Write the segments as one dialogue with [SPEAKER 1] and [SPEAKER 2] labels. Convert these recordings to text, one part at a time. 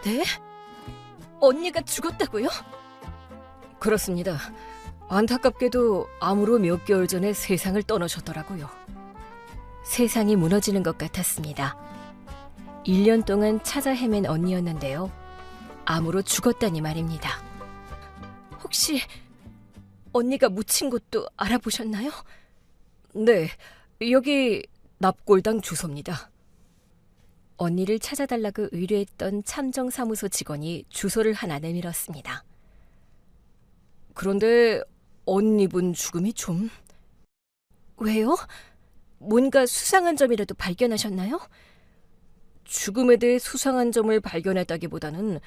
[SPEAKER 1] 네? 언니가 죽었다고요?
[SPEAKER 2] 그렇습니다. 안타깝게도 암으로 몇 개월 전에 세상을 떠나셨더라고요.
[SPEAKER 1] 세상이 무너지는 것 같았습니다. 1년 동안 찾아 헤맨 언니였는데요. 암으로 죽었다니 말입니다. 혹시 언니가 묻힌 곳도 알아보셨나요?
[SPEAKER 2] 네, 여기 납골당 주소입니다.
[SPEAKER 1] 언니를 찾아달라고 의뢰했던 참정사무소 직원이 주소를 하나 내밀었습니다.
[SPEAKER 2] 그런데 언니분 죽음이 좀...
[SPEAKER 1] 왜요? 뭔가 수상한 점이라도 발견하셨나요?
[SPEAKER 2] 죽음에 대해 수상한 점을 발견했다기보다는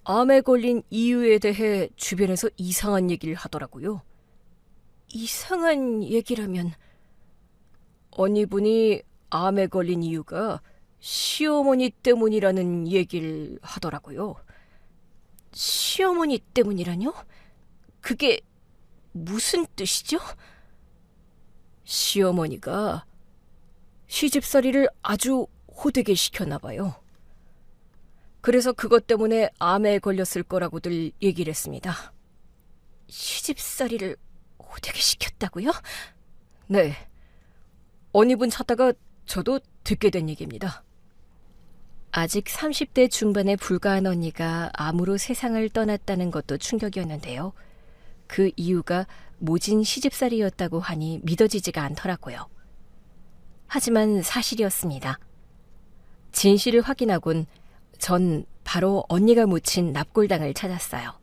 [SPEAKER 2] 암에 걸린 이유에 대해 주변에서 이상한 얘기를 하더라고요.
[SPEAKER 1] 이상한 얘기라면...
[SPEAKER 2] 언니분이 암에 걸린 이유가 시어머니 때문이라는 얘기를 하더라고요.
[SPEAKER 1] 시어머니 때문이라뇨? 그게 무슨 뜻이죠?
[SPEAKER 2] 시어머니가 시집살이를 아주 호되게 시켰나 봐요. 그래서 그것 때문에 암에 걸렸을 거라고들 얘기를 했습니다.
[SPEAKER 1] 시집살이를 호되게 시켰다고요?
[SPEAKER 2] 네. 언니분 찾다가 저도 듣게 된 얘기입니다.
[SPEAKER 1] 아직 30대 중반에 불과한 언니가 암으로 세상을 떠났다는 것도 충격이었는데요. 그 이유가 모진 시집살이였다고 하니 믿어지지가 않더라고요. 하지만 사실이었습니다. 진실을 확인하곤 전 바로 언니가 묻힌 납골당을 찾았어요.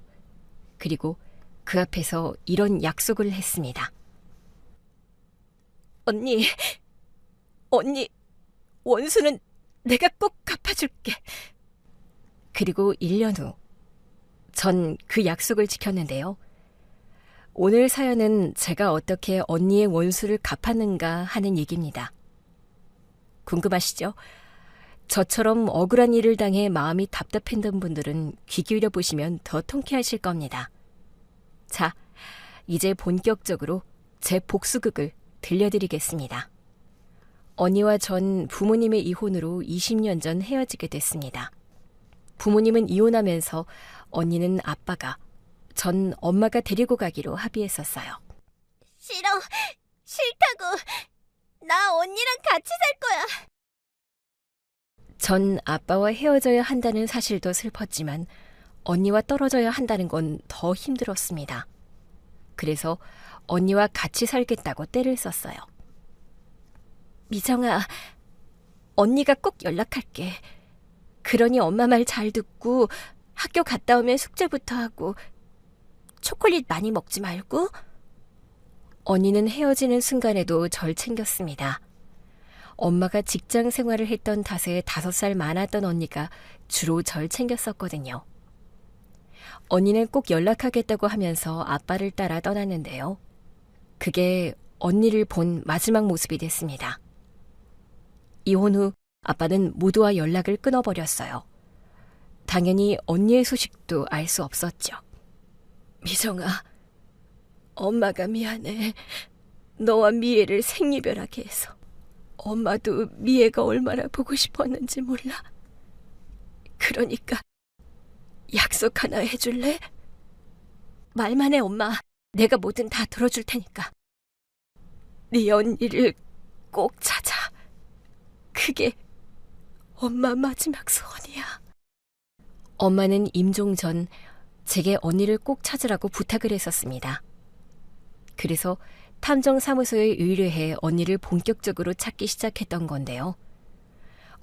[SPEAKER 1] 그리고 그 앞에서 이런 약속을 했습니다. 언니, 원수는 내가 꼭 갚아줄게. 그리고 1년 후, 전 그 약속을 지켰는데요. 오늘 사연은 제가 어떻게 언니의 원수를 갚았는가 하는 얘기입니다. 궁금하시죠? 저처럼 억울한 일을 당해 마음이 답답했던 분들은 귀 기울여 보시면 더 통쾌하실 겁니다. 자, 이제 본격적으로 제 복수극을 들려드리겠습니다. 언니와 전 부모님의 이혼으로 20년 전 헤어지게 됐습니다. 부모님은 이혼하면서 언니는 아빠가, 전 엄마가 데리고 가기로 합의했었어요.
[SPEAKER 3] 싫다고. 나 언니랑 같이 살 거야.
[SPEAKER 1] 전 아빠와 헤어져야 한다는 사실도 슬펐지만 언니와 떨어져야 한다는 건 더 힘들었습니다. 그래서 언니와 같이 살겠다고 떼를 썼어요. 미정아, 언니가 꼭 연락할게. 그러니 엄마 말 잘 듣고 학교 갔다 오면 숙제부터 하고 초콜릿 많이 먹지 말고. 언니는 헤어지는 순간에도 절 챙겼습니다. 엄마가 직장 생활을 했던 탓에 5살 많았던 언니가 주로 절 챙겼었거든요. 언니는 꼭 연락하겠다고 하면서 아빠를 따라 떠났는데요. 그게 언니를 본 마지막 모습이 됐습니다. 이혼 후 아빠는 모두와 연락을 끊어버렸어요. 당연히 언니의 소식도 알 수 없었죠. 미정아, 엄마가 미안해. 너와 미애를 생이별하게 해서. 엄마도 미애가 얼마나 보고 싶었는지 몰라. 그러니까 약속 하나 해줄래? 말만 해, 엄마. 내가 뭐든 다 들어줄 테니까. 네 언니를 꼭 찾아. 그게 엄마 마지막 소원이야. 엄마는 임종 전 제게 언니를 꼭 찾으라고 부탁을 했었습니다. 그래서 탐정사무소에 의뢰해 언니를 본격적으로 찾기 시작했던 건데요.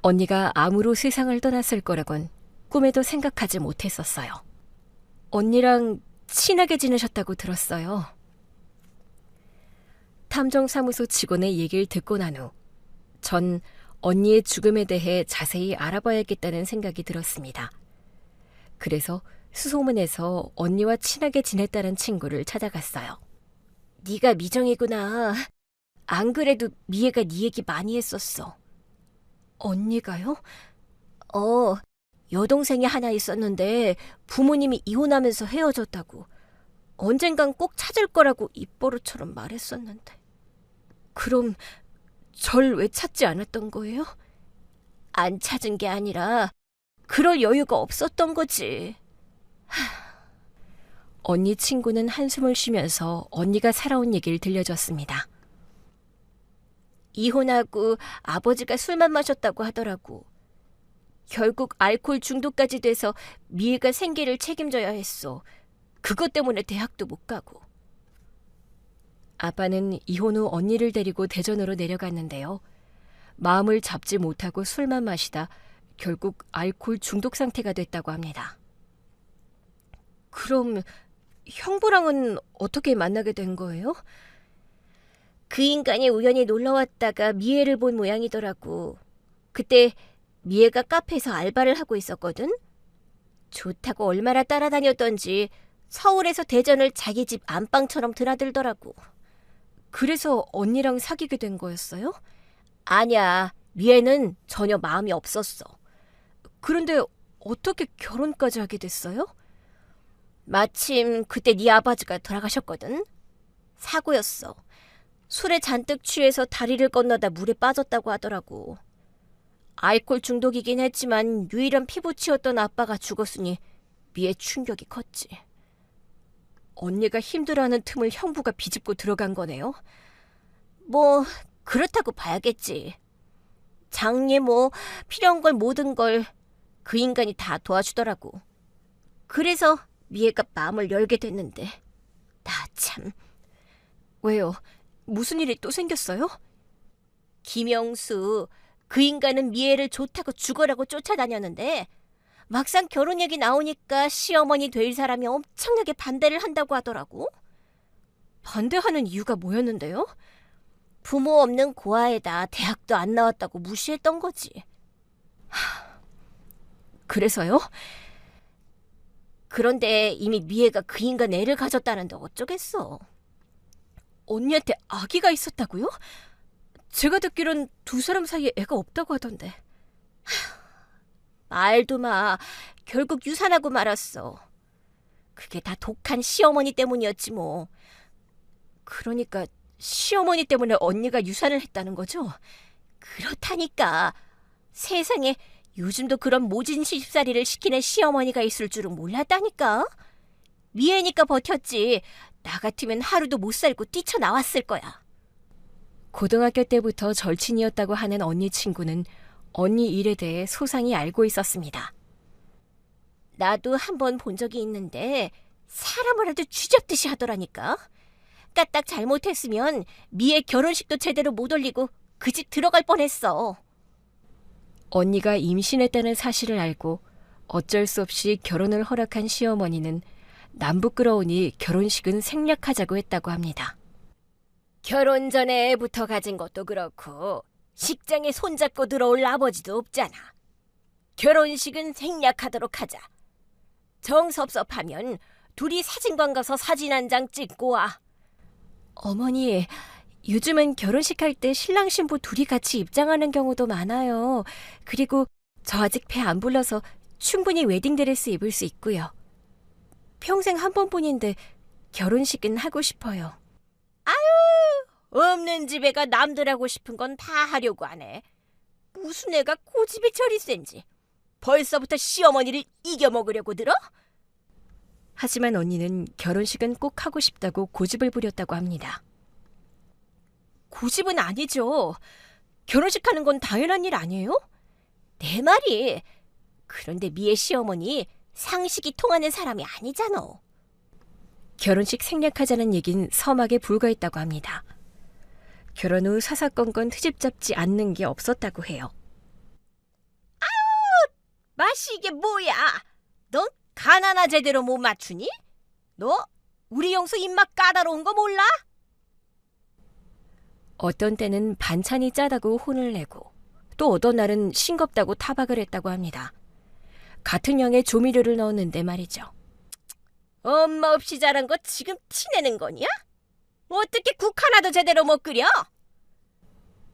[SPEAKER 1] 언니가 암으로 세상을 떠났을 거라곤 꿈에도 생각하지 못했었어요. 언니랑 친하게 지내셨다고 들었어요. 탐정사무소 직원의 얘기를 듣고 난 후 전 언니의 죽음에 대해 자세히 알아봐야겠다는 생각이 들었습니다. 그래서 수소문에서 언니와 친하게 지냈다는 친구를 찾아갔어요. 네가 미정이구나. 안 그래도 미애가 네 얘기 많이 했었어. 언니가요? 여동생이 하나 있었는데 부모님이 이혼하면서 헤어졌다고. 언젠간 꼭 찾을 거라고 입버릇처럼 말했었는데. 그럼 절 왜 찾지 않았던 거예요? 안 찾은 게 아니라
[SPEAKER 3] 그럴 여유가 없었던 거지.
[SPEAKER 1] 언니 친구는 한숨을 쉬면서 언니가 살아온 얘기를 들려줬습니다.
[SPEAKER 3] 이혼하고 아버지가 술만 마셨다고 하더라고. 결국 알코올 중독까지 돼서 미애가 생계를 책임져야 했어. 그것 때문에 대학도 못 가고.
[SPEAKER 1] 아빠는 이혼 후 언니를 데리고 대전으로 내려갔는데요. 마음을 잡지 못하고 술만 마시다 결국 알코올 중독 상태가 됐다고 합니다.
[SPEAKER 2] 그럼 형부랑은 어떻게 만나게 된 거예요?
[SPEAKER 3] 그 인간이 우연히 놀러왔다가 미애를 본 모양이더라고. 그때 미애가 카페에서 알바를 하고 있었거든. 좋다고 얼마나 따라다녔던지 서울에서 대전을 자기 집 안방처럼 드나들더라고.
[SPEAKER 2] 그래서 언니랑 사귀게 된 거였어요?
[SPEAKER 3] 아니야, 미애는 전혀 마음이 없었어.
[SPEAKER 2] 그런데 어떻게 결혼까지 하게 됐어요?
[SPEAKER 3] 마침 그때 네 아버지가 돌아가셨거든. 사고였어. 술에 잔뜩 취해서 다리를 건너다 물에 빠졌다고 하더라고. 알코올 중독이긴 했지만 유일한 피부치였던 아빠가 죽었으니 미애 충격이 컸지.
[SPEAKER 2] 언니가 힘들어하는 틈을 형부가 비집고 들어간 거네요?
[SPEAKER 3] 뭐 그렇다고 봐야겠지. 장례 뭐 필요한 걸 모든 걸 그 인간이 다 도와주더라고. 그래서 미애가 마음을 열게 됐는데 나 참.
[SPEAKER 2] 왜요? 무슨 일이 또 생겼어요?
[SPEAKER 3] 김영수, 그 인간은 미애를 좋다고 죽어라고 쫓아다녔는데 막상 결혼 얘기 나오니까 시어머니 될 사람이 엄청나게 반대를 한다고 하더라고.
[SPEAKER 2] 반대하는 이유가 뭐였는데요?
[SPEAKER 3] 부모 없는 고아에다 대학도 안 나왔다고 무시했던 거지.
[SPEAKER 2] 그래서요?
[SPEAKER 3] 그런데 이미 미애가 그 인간 애를 가졌다는데 어쩌겠어.
[SPEAKER 2] 언니한테 아기가 있었다고요? 제가 듣기론 두 사람 사이에 애가 없다고 하던데.
[SPEAKER 3] 말도 마. 결국 유산하고 말았어. 그게 다 독한 시어머니 때문이었지 뭐.
[SPEAKER 2] 그러니까 시어머니 때문에 언니가 유산을 했다는 거죠?
[SPEAKER 3] 그렇다니까. 세상에 요즘도 그런 모진 시집살이를 시키는 시어머니가 있을 줄은 몰랐다니까. 미애니까 버텼지. 나 같으면 하루도 못 살고 뛰쳐나왔을 거야.
[SPEAKER 1] 고등학교 때부터 절친이었다고 하는 언니 친구는 언니 일에 대해 소상히 알고 있었습니다.
[SPEAKER 3] 나도 한 번 본 적이 있는데 사람을 아주 쥐잡듯이 하더라니까. 까딱 잘못했으면 미애 결혼식도 제대로 못 올리고 그 집 들어갈 뻔했어.
[SPEAKER 1] 언니가 임신했다는 사실을 알고 어쩔 수 없이 결혼을 허락한 시어머니는 남부끄러우니 결혼식은 생략하자고 했다고 합니다.
[SPEAKER 3] 결혼 전에 애부터 가진 것도 그렇고 식장에 손잡고 들어올 아버지도 없잖아. 결혼식은 생략하도록 하자. 정섭섭하면 둘이 사진관 가서 사진 한 장 찍고 와.
[SPEAKER 1] 어머니, 요즘은 결혼식 할 때 신랑 신부 둘이 같이 입장하는 경우도 많아요. 그리고 저 아직 배 안 불러서 충분히 웨딩드레스 입을 수 있고요. 평생 한 번뿐인데 결혼식은 하고 싶어요.
[SPEAKER 3] 없는 집애가 남들 하고 싶은 건 다 하려고 하네. 무슨 애가 고집이 저리 센지. 벌써부터 시어머니를 이겨먹으려고 들어?
[SPEAKER 1] 하지만 언니는 결혼식은 꼭 하고 싶다고 고집을 부렸다고 합니다.
[SPEAKER 2] 고집은 아니죠. 결혼식 하는 건 당연한 일 아니에요?
[SPEAKER 3] 내 말이. 그런데 미애 시어머니 상식이 통하는 사람이 아니잖아.
[SPEAKER 1] 결혼식 생략하자는 얘긴 서막에 불과했다고 합니다. 결혼 후 사사건건 트집 잡지 않는 게 없었다고 해요.
[SPEAKER 3] 맛이 이게 뭐야? 넌 가나나 제대로 못 맞추니? 너 우리 영수 입맛 까다로운 거 몰라?
[SPEAKER 1] 어떤 때는 반찬이 짜다고 혼을 내고 또 어떤 날은 싱겁다고 타박을 했다고 합니다. 같은 양의 조미료를 넣었는데 말이죠.
[SPEAKER 3] 엄마 없이 자란 거 지금 티내는 거냐? 어떻게 국 하나도 제대로 못 끓여?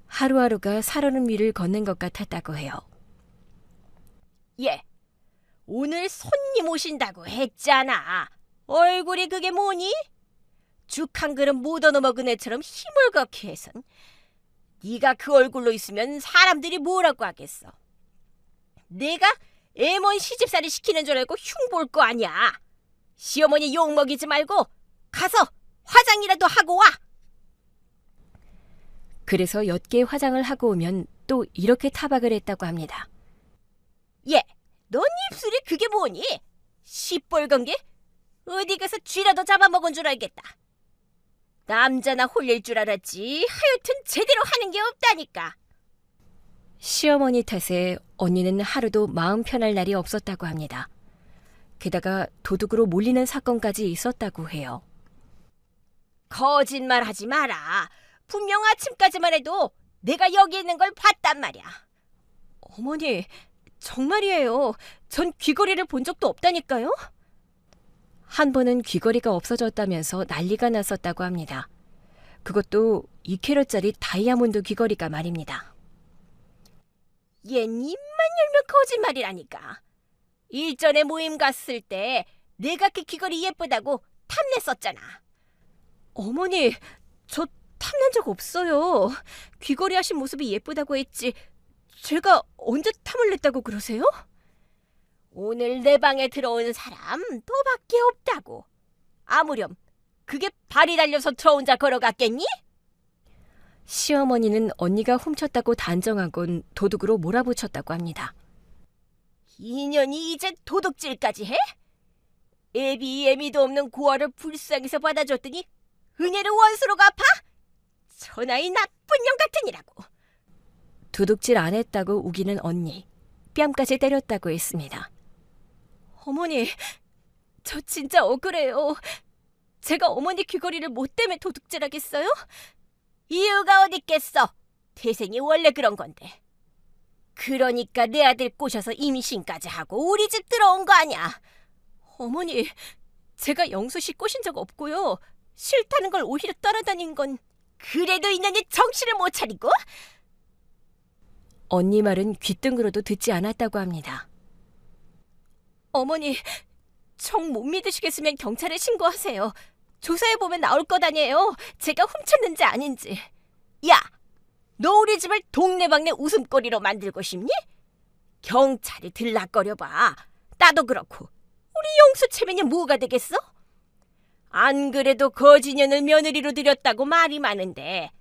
[SPEAKER 1] 하루하루가 살얼음 위를 걷는 것 같았다고 해요.
[SPEAKER 3] 얘, 오늘 손님 오신다고 했잖아. 얼굴이 그게 뭐니? 죽 한 그릇 못 얻어먹은 애처럼 힘을 걷게 해선 네가 그 얼굴로 있으면 사람들이 뭐라고 하겠어. 내가 애몬 시집살이 시키는 줄 알고 흉볼 거 아니야. 시어머니 욕먹이지 말고 가서 화장이라도 하고 와.
[SPEAKER 1] 그래서 엿개 화장을 하고 오면 또 이렇게 타박을 했다고 합니다.
[SPEAKER 3] 얘, 넌 입술이 그게 뭐니? 시뻘건 게? 어디 가서 쥐라도 잡아먹은 줄 알겠다. 남자나 홀릴 줄 알았지 하여튼 제대로 하는 게 없다니까.
[SPEAKER 1] 시어머니 탓에 언니는 하루도 마음 편할 날이 없었다고 합니다. 게다가 도둑으로 몰리는 사건까지 있었다고 해요.
[SPEAKER 3] 거짓말하지 마라. 분명 아침까지만 해도 내가 여기 있는 걸 봤단 말이야.
[SPEAKER 2] 어머니, 정말이에요. 전 귀걸이를 본 적도 없다니까요.
[SPEAKER 1] 한 번은 귀걸이가 없어졌다면서 난리가 났었다고 합니다. 그것도 2캐럿짜리 다이아몬드 귀걸이가 말입니다.
[SPEAKER 3] 얜 입만 열면 거짓말이라니까. 일전에 모임 갔을 때 내가 그 귀걸이 예쁘다고 탐냈었잖아.
[SPEAKER 2] 어머니, 저 탐낸 적 없어요. 귀걸이 하신 모습이 예쁘다고 했지. 제가 언제 탐을 냈다고 그러세요?
[SPEAKER 3] 오늘 내 방에 들어온 사람 너밖에 없다고. 아무렴 그게 발이 달려서 저 혼자 걸어갔겠니?
[SPEAKER 1] 시어머니는 언니가 훔쳤다고 단정하곤 도둑으로 몰아붙였다고 합니다.
[SPEAKER 3] 인연이 이제 도둑질까지 해? 애비애미도 없는 고아를 불쌍해서 받아줬더니 은혜를 원수로 갚아? 천하의 나쁜 년 같으니라고.
[SPEAKER 1] 도둑질 안 했다고 우기는 언니. 뺨까지 때렸다고 했습니다.
[SPEAKER 2] 어머니, 저 진짜 억울해요. 제가 어머니 귀걸이를 뭐 때문에 도둑질하겠어요?
[SPEAKER 3] 이유가 어딨겠어. 태생이 원래 그런 건데. 그러니까 내 아들 꼬셔서 임신까지 하고 우리 집 들어온 거 아니야.
[SPEAKER 2] 어머니, 제가 영수 씨 꼬신 적 없고요. 싫다는 걸 오히려 따라다닌 건.
[SPEAKER 3] 그래도 이년이 정신을 못 차리고?
[SPEAKER 1] 언니 말은 귓등으로도 듣지 않았다고 합니다.
[SPEAKER 2] 어머니, 정 못 믿으시겠으면 경찰에 신고하세요. 조사해보면 나올 것 아니에요. 제가 훔쳤는지 아닌지.
[SPEAKER 3] 야, 너 우리 집을 동네방네 웃음거리로 만들고 싶니? 경찰이 들락거려봐. 나도 그렇고 우리 영수 체면이 뭐가 되겠어? 안 그래도 거지년을 며느리로 들였다고 말이 많은데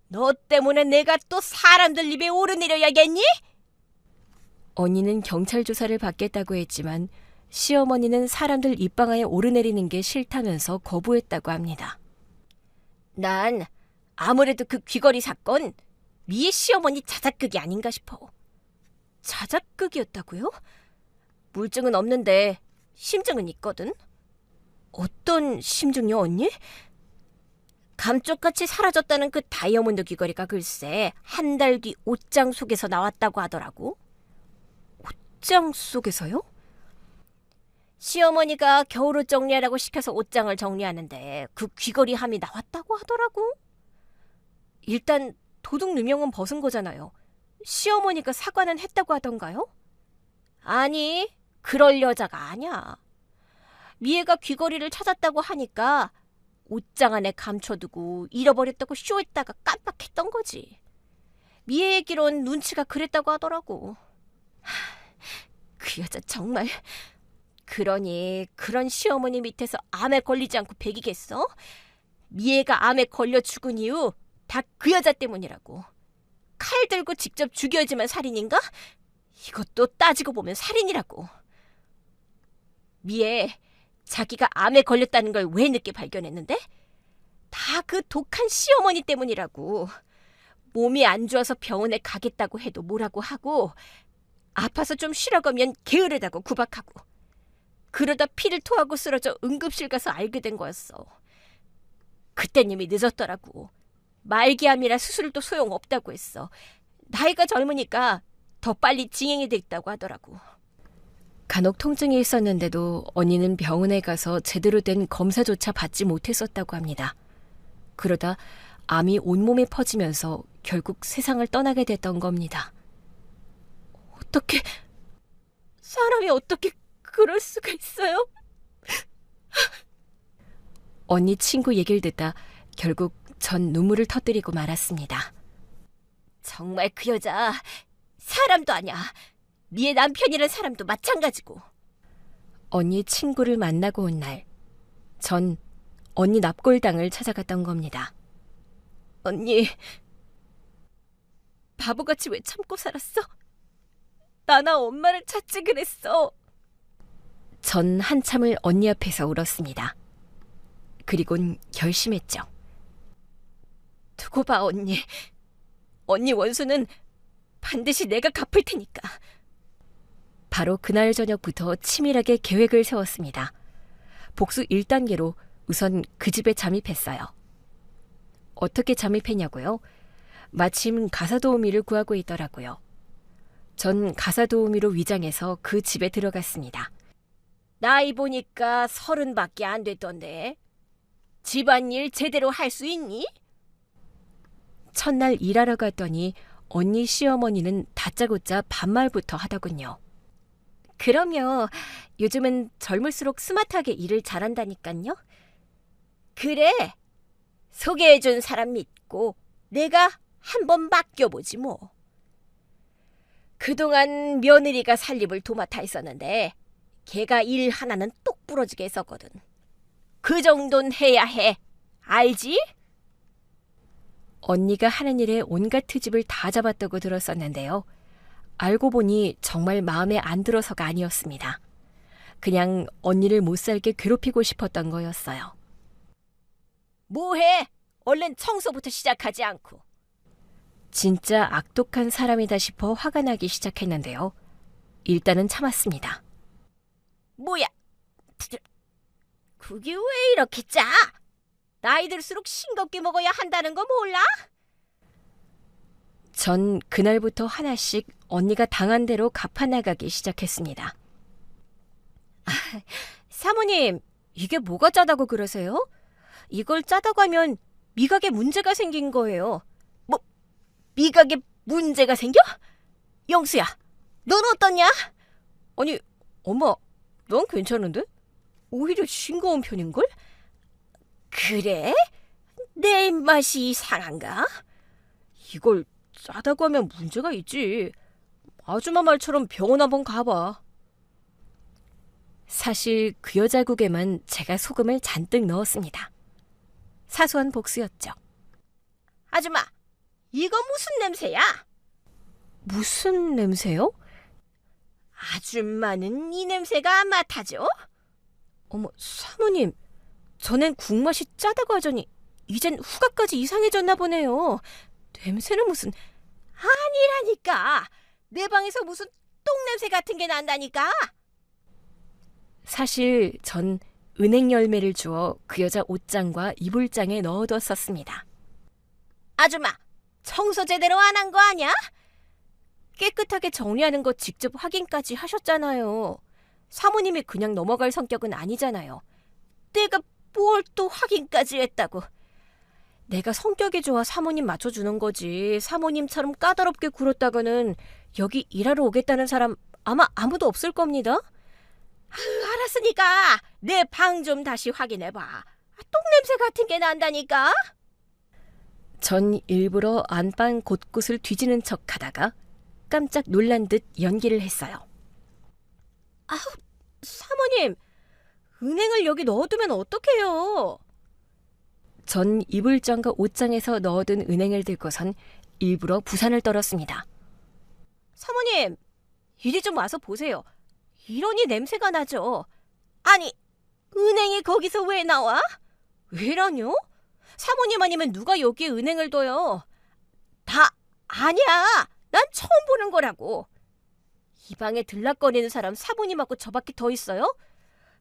[SPEAKER 3] 너 때문에 내가 또 사람들 입에 오르내려야겠니?
[SPEAKER 1] 언니는 경찰 조사를 받겠다고 했지만 시어머니는 사람들 입방아에 오르내리는 게 싫다면서 거부했다고 합니다.
[SPEAKER 3] 난 아무래도 그 귀걸이 사건 미애 시어머니 자작극이 아닌가 싶어.
[SPEAKER 2] 자작극이었다고요?
[SPEAKER 3] 물증은 없는데 심증은 있거든.
[SPEAKER 2] 어떤 심증요, 언니?
[SPEAKER 3] 감쪽같이 사라졌다는 그 다이아몬드 귀걸이가 글쎄 한 달 뒤 옷장 속에서 나왔다고 하더라고.
[SPEAKER 2] 옷장 속에서요?
[SPEAKER 3] 시어머니가 겨울옷 정리하라고 시켜서 옷장을 정리하는데 그 귀걸이 함이 나왔다고 하더라고.
[SPEAKER 2] 일단 도둑 누명은 벗은 거잖아요. 시어머니가 사과는 했다고 하던가요?
[SPEAKER 3] 아니, 그럴 여자가 아니야. 미애가 귀걸이를 찾았다고 하니까 옷장 안에 감춰두고 잃어버렸다고 쇼했다가 깜빡했던 거지. 미애 얘기론 눈치가 그랬다고 하더라고.
[SPEAKER 2] 그 여자 정말.
[SPEAKER 3] 그러니 그런 시어머니 밑에서 암에 걸리지 않고 배기겠어? 미애가 암에 걸려 죽은 이유 다 그 여자 때문이라고. 칼 들고 직접 죽여야지만 살인인가? 이것도 따지고 보면 살인이라고. 미애, 자기가 암에 걸렸다는 걸 왜 늦게 발견했는데? 다 그 독한 시어머니 때문이라고. 몸이 안 좋아서 병원에 가겠다고 해도 뭐라고 하고 아파서 좀 쉬라고 하면 게으르다고 구박하고 그러다 피를 토하고 쓰러져 응급실 가서 알게 된 거였어. 그땐 이미 늦었더라고. 말기암이라 수술도 소용없다고 했어. 나이가 젊으니까 더 빨리 진행이 됐다고 하더라고.
[SPEAKER 1] 간혹 통증이 있었는데도 언니는 병원에 가서 제대로 된 검사조차 받지 못했었다고 합니다. 그러다 암이 온몸에 퍼지면서 결국 세상을 떠나게 됐던 겁니다.
[SPEAKER 2] 어떻게, 사람이 어떻게 그럴 수가 있어요?
[SPEAKER 1] 언니 친구 얘기를 듣다 결국 전 눈물을 터뜨리고 말았습니다.
[SPEAKER 3] 정말 그 여자 사람도 아니야. 네 남편이란 사람도 마찬가지고.
[SPEAKER 1] 언니 친구를 만나고 온 날, 전 언니 납골당을 찾아갔던 겁니다.
[SPEAKER 2] 언니, 바보같이 왜 참고 살았어? 나나 엄마를 찾지 그랬어.
[SPEAKER 1] 전 한참을 언니 앞에서 울었습니다. 그리곤 결심했죠.
[SPEAKER 2] 두고 봐, 언니. 언니 원수는 반드시 내가 갚을 테니까.
[SPEAKER 1] 바로 그날 저녁부터 치밀하게 계획을 세웠습니다. 복수 1단계로 우선 그 집에 잠입했어요. 어떻게 잠입했냐고요? 마침 가사도우미를 구하고 있더라고요. 전 가사도우미로 위장해서 그 집에 들어갔습니다.
[SPEAKER 3] 나이 보니까 30밖에 안 됐던데. 집안일 제대로 할 수 있니?
[SPEAKER 1] 첫날 일하러 갔더니 언니 시어머니는 다짜고짜 반말부터 하더군요.
[SPEAKER 3] 그럼요. 요즘은 젊을수록 스마트하게 일을 잘한다니깐요. 그래. 소개해준 사람 믿고 내가 한번 맡겨보지 뭐. 그동안 며느리가 살림을 도맡아 있었는데 걔가 일 하나는 똑 부러지게 했었거든. 그 정도는 해야 해. 알지?
[SPEAKER 1] 언니가 하는 일에 온갖 트집을 다 잡았다고 들었었는데요. 알고 보니 정말 마음에 안 들어서가 아니었습니다. 그냥 언니를 못살게 괴롭히고 싶었던 거였어요.
[SPEAKER 3] 뭐해? 얼른 청소부터 시작하지 않고.
[SPEAKER 1] 진짜 악독한 사람이다 싶어 화가 나기 시작했는데요. 일단은 참았습니다.
[SPEAKER 3] 뭐야? 그게 왜 이렇게 짜? 나이 들수록 싱겁게 먹어야 한다는 거 몰라?
[SPEAKER 1] 전 그날부터 하나씩 언니가 당한 대로 갚아나가기 시작했습니다.
[SPEAKER 2] 사모님, 이게 뭐가 짜다고 그러세요? 이걸 짜다고 하면 미각에 문제가 생긴 거예요.
[SPEAKER 3] 뭐, 미각에 문제가 생겨? 영수야, 넌 어떠냐?
[SPEAKER 2] 아니, 엄마, 넌 괜찮은데? 오히려 싱거운 편인걸?
[SPEAKER 3] 그래? 내 입맛이 이상한가?
[SPEAKER 2] 이걸 짜다고 하면 문제가 있지. 아줌마 말처럼 병원 한번 가봐.
[SPEAKER 1] 사실 그 여자국에만 제가 소금을 잔뜩 넣었습니다. 사소한 복수였죠.
[SPEAKER 3] 아줌마, 이거 무슨 냄새야?
[SPEAKER 1] 무슨 냄새요?
[SPEAKER 3] 아줌마는 이 냄새가 안 맡아져?
[SPEAKER 2] 어머, 사모님, 전엔 국맛이 짜다고 하더니 이젠 후각까지 이상해졌나 보네요. 냄새는 무슨...
[SPEAKER 3] 아니라니까. 내 방에서 무슨 똥냄새 같은 게 난다니까.
[SPEAKER 1] 사실 전 은행 열매를 주워 그 여자 옷장과 이불장에 넣어뒀었습니다.
[SPEAKER 3] 아줌마, 청소 제대로 안 한 거 아니야?
[SPEAKER 2] 깨끗하게 정리하는 거 직접 확인까지 하셨잖아요. 사모님이 그냥 넘어갈 성격은 아니잖아요.
[SPEAKER 3] 내가 뭘 또 확인까지 했다고.
[SPEAKER 2] 내가 성격이 좋아 사모님 맞춰주는 거지. 사모님처럼 까다롭게 굴었다가는 여기 일하러 오겠다는 사람 아마 아무도 없을 겁니다.
[SPEAKER 3] 알았으니까 내 방 좀 다시 확인해봐. 똥냄새 같은 게 난다니까.
[SPEAKER 1] 전 일부러 안방 곳곳을 뒤지는 척하다가 깜짝 놀란 듯 연기를 했어요.
[SPEAKER 2] 사모님, 은행을 여기 넣어두면 어떡해요?
[SPEAKER 1] 전 이불장과 옷장에서 넣어둔 은행을 들고선 일부러 부산을 떨었습니다.
[SPEAKER 2] 사모님, 이리 좀 와서 보세요. 이러니 냄새가 나죠.
[SPEAKER 3] 아니, 은행이 거기서 왜 나와?
[SPEAKER 2] 왜라뇨? 사모님 아니면 누가 여기에 은행을 둬요?
[SPEAKER 3] 다 아니야. 난 처음 보는 거라고.
[SPEAKER 2] 이 방에 들락거리는 사람 사모님하고 저밖에 더 있어요?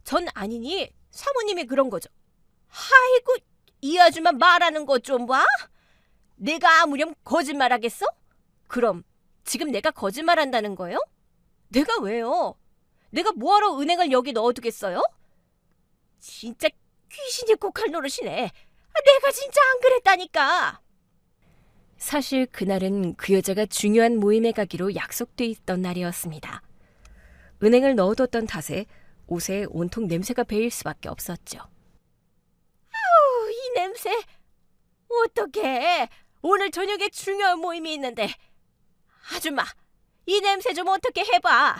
[SPEAKER 2] 전 아니니 사모님이 그런 거죠.
[SPEAKER 3] 아이고, 이 아줌마 말하는 것 좀 봐. 내가 아무렴 거짓말하겠어?
[SPEAKER 2] 그럼 지금 내가 거짓말한다는 거예요? 내가 왜요? 내가 뭐하러 은행을 여기 넣어두겠어요?
[SPEAKER 3] 진짜 귀신이 꼭할 노릇이네. 내가 진짜 안 그랬다니까.
[SPEAKER 1] 사실 그날은 그 여자가 중요한 모임에 가기로 약속돼 있던 날이었습니다. 은행을 넣어뒀던 탓에 옷에 온통 냄새가 배일 수밖에 없었죠.
[SPEAKER 3] 이 냄새. 어떡해. 오늘 저녁에 중요한 모임이 있는데. 아줌마, 이 냄새 좀 어떻게 해봐.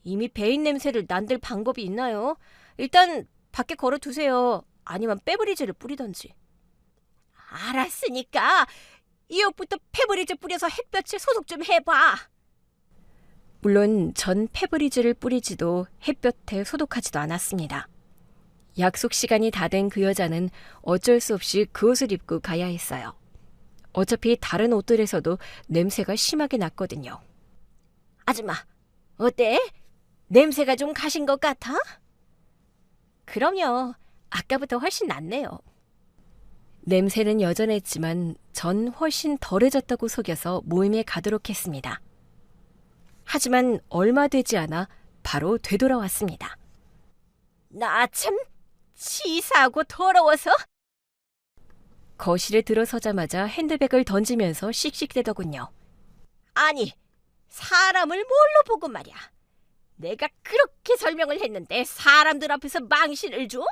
[SPEAKER 3] 이미 배인 냄새를 난들 방법이 있나요? 일단 밖에 걸어두세요. 아니면 페브리즈를 뿌리던지. 알았으니까 이 옷부터 페브리즈 뿌려서 햇볕에 소독 좀 해봐.
[SPEAKER 1] 물론 전 페브리즈를 뿌리지도 햇볕에 소독하지도 않았습니다. 약속 시간이 다 된 그 여자는 어쩔 수 없이 그 옷을 입고 가야 했어요. 어차피 다른 옷들에서도 냄새가 심하게 났거든요.
[SPEAKER 3] 아줌마, 어때? 냄새가 좀 가신 것 같아?
[SPEAKER 2] 그럼요. 아까부터 훨씬 낫네요.
[SPEAKER 1] 냄새는 여전했지만 전 훨씬 덜해졌다고 속여서 모임에 가도록 했습니다. 하지만 얼마 되지 않아 바로 되돌아왔습니다.
[SPEAKER 3] 나 참 치사하고 더러워서.
[SPEAKER 1] 거실에 들어서자마자 핸드백을 던지면서 씩씩대더군요.
[SPEAKER 3] 아니, 사람을 뭘로 보고 말이야. 내가 그렇게 설명을 했는데 사람들 앞에서 망신을 줘?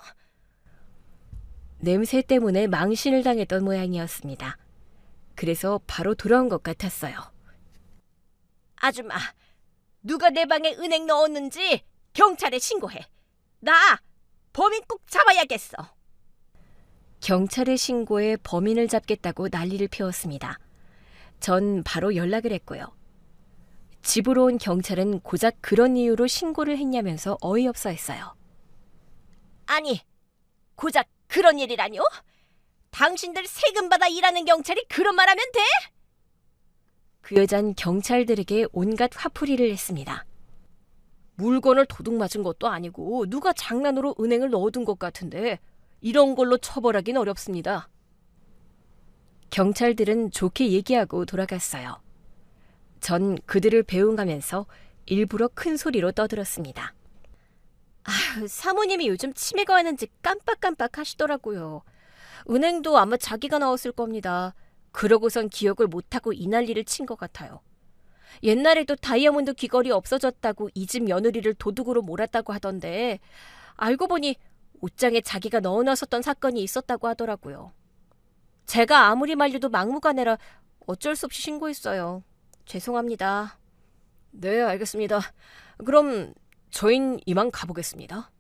[SPEAKER 1] 냄새 때문에 망신을 당했던 모양이었습니다. 그래서 바로 돌아온 것 같았어요.
[SPEAKER 3] 아줌마, 누가 내 방에 은행 넣었는지 경찰에 신고해. 나 범인 꼭 잡아야겠어.
[SPEAKER 1] 경찰에 신고해 범인을 잡겠다고 난리를 피웠습니다. 전 바로 연락을 했고요. 집으로 온 경찰은 고작 그런 이유로 신고를 했냐면서 어이없어 했어요.
[SPEAKER 3] 아니, 고작 그런 일이라뇨? 당신들 세금 받아 일하는 경찰이 그런 말 하면 돼?
[SPEAKER 1] 그 여잔 경찰들에게 온갖 화풀이를 했습니다.
[SPEAKER 2] 물건을 도둑 맞은 것도 아니고 누가 장난으로 은행을 넣어둔 것 같은데 이런 걸로 처벌하긴 어렵습니다.
[SPEAKER 1] 경찰들은 좋게 얘기하고 돌아갔어요. 전 그들을 배웅하면서 일부러 큰 소리로 떠들었습니다.
[SPEAKER 2] 사모님이 요즘 치매가 왔는지 깜빡깜빡 하시더라고요. 은행도 아마 자기가 나왔을 겁니다. 그러고선 기억을 못하고 이 난리를 친 것 같아요. 옛날에도 다이아몬드 귀걸이 없어졌다고 이 집 며느리를 도둑으로 몰았다고 하던데 알고 보니 옷장에 자기가 넣어놨었던 사건이 있었다고 하더라고요. 제가 아무리 말려도 막무가내라 어쩔 수 없이 신고했어요. 죄송합니다. 네, 알겠습니다. 그럼 저흰 이만 가보겠습니다.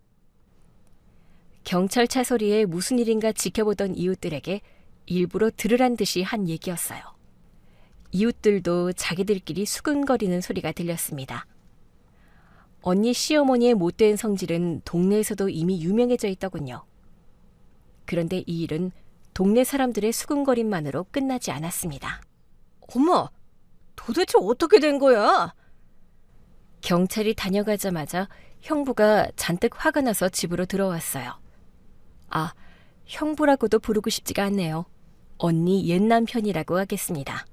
[SPEAKER 1] 경찰차 소리에 무슨 일인가 지켜보던 이웃들에게 일부러 들으란 듯이 한 얘기였어요. 이웃들도 자기들끼리 수근거리는 소리가 들렸습니다. 언니 시어머니의 못된 성질은 동네에서도 이미 유명해져 있더군요. 그런데 이 일은 동네 사람들의 수근거림만으로 끝나지 않았습니다.
[SPEAKER 2] 엄마, 도대체 어떻게 된 거야?
[SPEAKER 1] 경찰이 다녀가자마자 형부가 잔뜩 화가 나서 집으로 들어왔어요. 아, 형부라고도 부르고 싶지가 않네요. 언니 옛남편이라고 하겠습니다.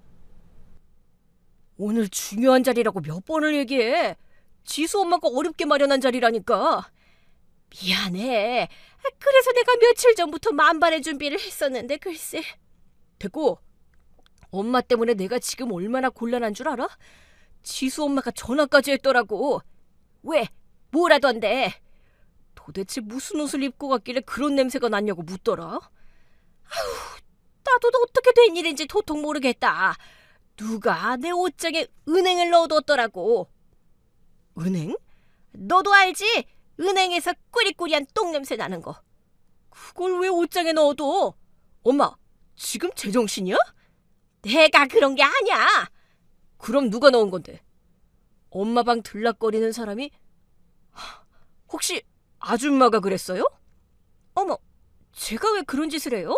[SPEAKER 2] 오늘 중요한 자리라고 몇 번을 얘기해. 지수 엄마가 어렵게 마련한 자리라니까.
[SPEAKER 3] 미안해. 그래서 내가 며칠 전부터 만반의 준비를 했었는데 글쎄.
[SPEAKER 2] 됐고, 엄마 때문에 내가 지금 얼마나 곤란한 줄 알아? 지수 엄마가 전화까지 했더라고.
[SPEAKER 3] 왜? 뭐라던데?
[SPEAKER 2] 도대체 무슨 옷을 입고 갔길래 그런 냄새가 났냐고 묻더라.
[SPEAKER 3] 나도 어떻게 된 일인지 도통 모르겠다. 누가 내 옷장에 은행을 넣어뒀더라고.
[SPEAKER 2] 은행?
[SPEAKER 3] 너도 알지? 은행에서 꾸리꾸리한 똥냄새 나는 거.
[SPEAKER 2] 그걸 왜 옷장에 넣어둬? 엄마, 지금 제정신이야?
[SPEAKER 3] 내가 그런 게 아니야.
[SPEAKER 2] 그럼 누가 넣은 건데? 엄마 방 들락거리는 사람이? 혹시 아줌마가 그랬어요? 어머, 제가 왜 그런 짓을 해요?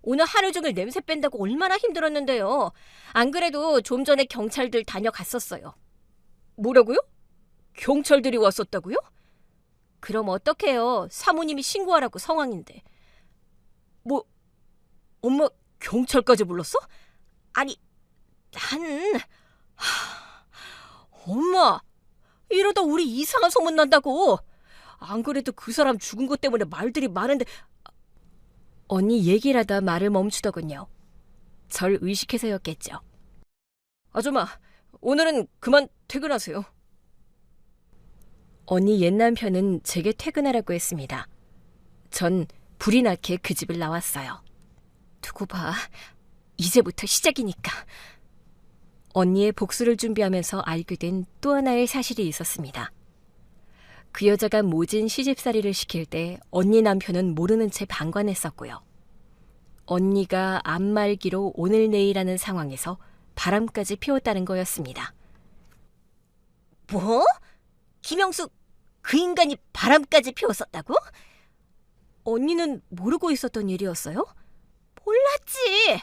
[SPEAKER 2] 오늘 하루 종일 냄새 뺀다고 얼마나 힘들었는데요. 안 그래도 좀 전에 경찰들 다녀갔었어요. 뭐라고요? 경찰들이 왔었다고요? 그럼 어떡해요. 사모님이 신고하라고 상황인데. 뭐, 엄마 경찰까지 불렀어?
[SPEAKER 3] 아니,
[SPEAKER 2] 엄마, 이러다 우리 이상한 소문 난다고. 안 그래도 그 사람 죽은 것 때문에 말들이 많은데.
[SPEAKER 1] 언니 얘기를 하다 말을 멈추더군요. 절 의식해서였겠죠.
[SPEAKER 2] 아줌마, 오늘은 그만 퇴근하세요.
[SPEAKER 1] 언니 옛남편은 제게 퇴근하라고 했습니다. 전 불이 나게 그 집을 나왔어요.
[SPEAKER 2] 두고 봐. 이제부터 시작이니까.
[SPEAKER 1] 언니의 복수를 준비하면서 알게 된 또 하나의 사실이 있었습니다. 그 여자가 모진 시집살이를 시킬 때 언니 남편은 모르는 채 방관했었고요. 언니가 앞말기로 오늘 내일 하는 상황에서 바람까지 피웠다는 거였습니다.
[SPEAKER 3] 뭐? 김영수 그 인간이 바람까지 피웠었다고?
[SPEAKER 2] 언니는 모르고 있었던 일이었어요?
[SPEAKER 3] 몰랐지.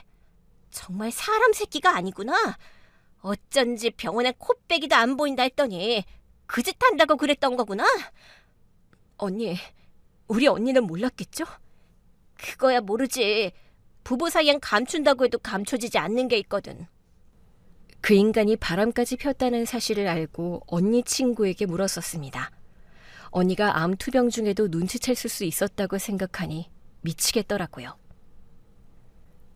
[SPEAKER 3] 정말 사람 새끼가 아니구나. 어쩐지 병원에 코빼기도 안 보인다 했더니 그 짓 한다고 그랬던 거구나.
[SPEAKER 2] 언니, 우리 언니는 몰랐겠죠?
[SPEAKER 3] 그거야 모르지. 부부 사이엔 감춘다고 해도 감춰지지 않는 게 있거든.
[SPEAKER 1] 그 인간이 바람까지 폈다는 사실을 알고 언니 친구에게 물었었습니다. 언니가 암 투병 중에도 눈치챘을 수 있었다고 생각하니 미치겠더라고요.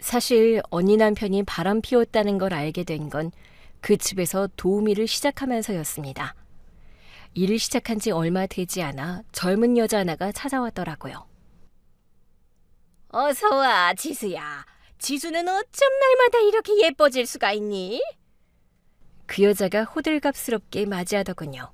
[SPEAKER 1] 사실 언니 남편이 바람 피웠다는 걸 알게 된 건 그 집에서 도우미를 시작하면서였습니다. 일을 시작한 지 얼마 되지 않아 젊은 여자 하나가 찾아왔더라고요.
[SPEAKER 3] 어서 와, 지수야. 지수는 어쩜 날마다 이렇게 예뻐질 수가 있니?
[SPEAKER 1] 그 여자가 호들갑스럽게 맞이하더군요.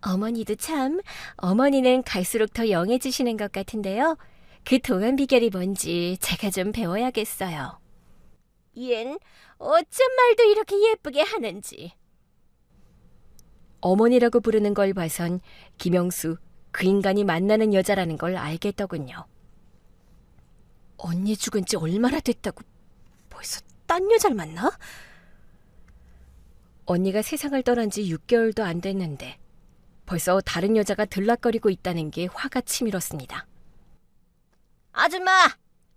[SPEAKER 3] 어머니도 참, 어머니는 갈수록 더 영해지시는 것 같은데요. 그 동안 비결이 뭔지 제가 좀 배워야겠어요. 얜 어쩜 말도 이렇게 예쁘게 하는지.
[SPEAKER 1] 어머니라고 부르는 걸 봐선 김영수, 그 인간이 만나는 여자라는 걸 알겠더군요.
[SPEAKER 2] 언니 죽은 지 얼마나 됐다고 벌써 딴 여자를 만나?
[SPEAKER 1] 언니가 세상을 떠난 지 6개월도 안 됐는데 벌써 다른 여자가 들락거리고 있다는 게 화가 치밀었습니다.
[SPEAKER 3] 아줌마,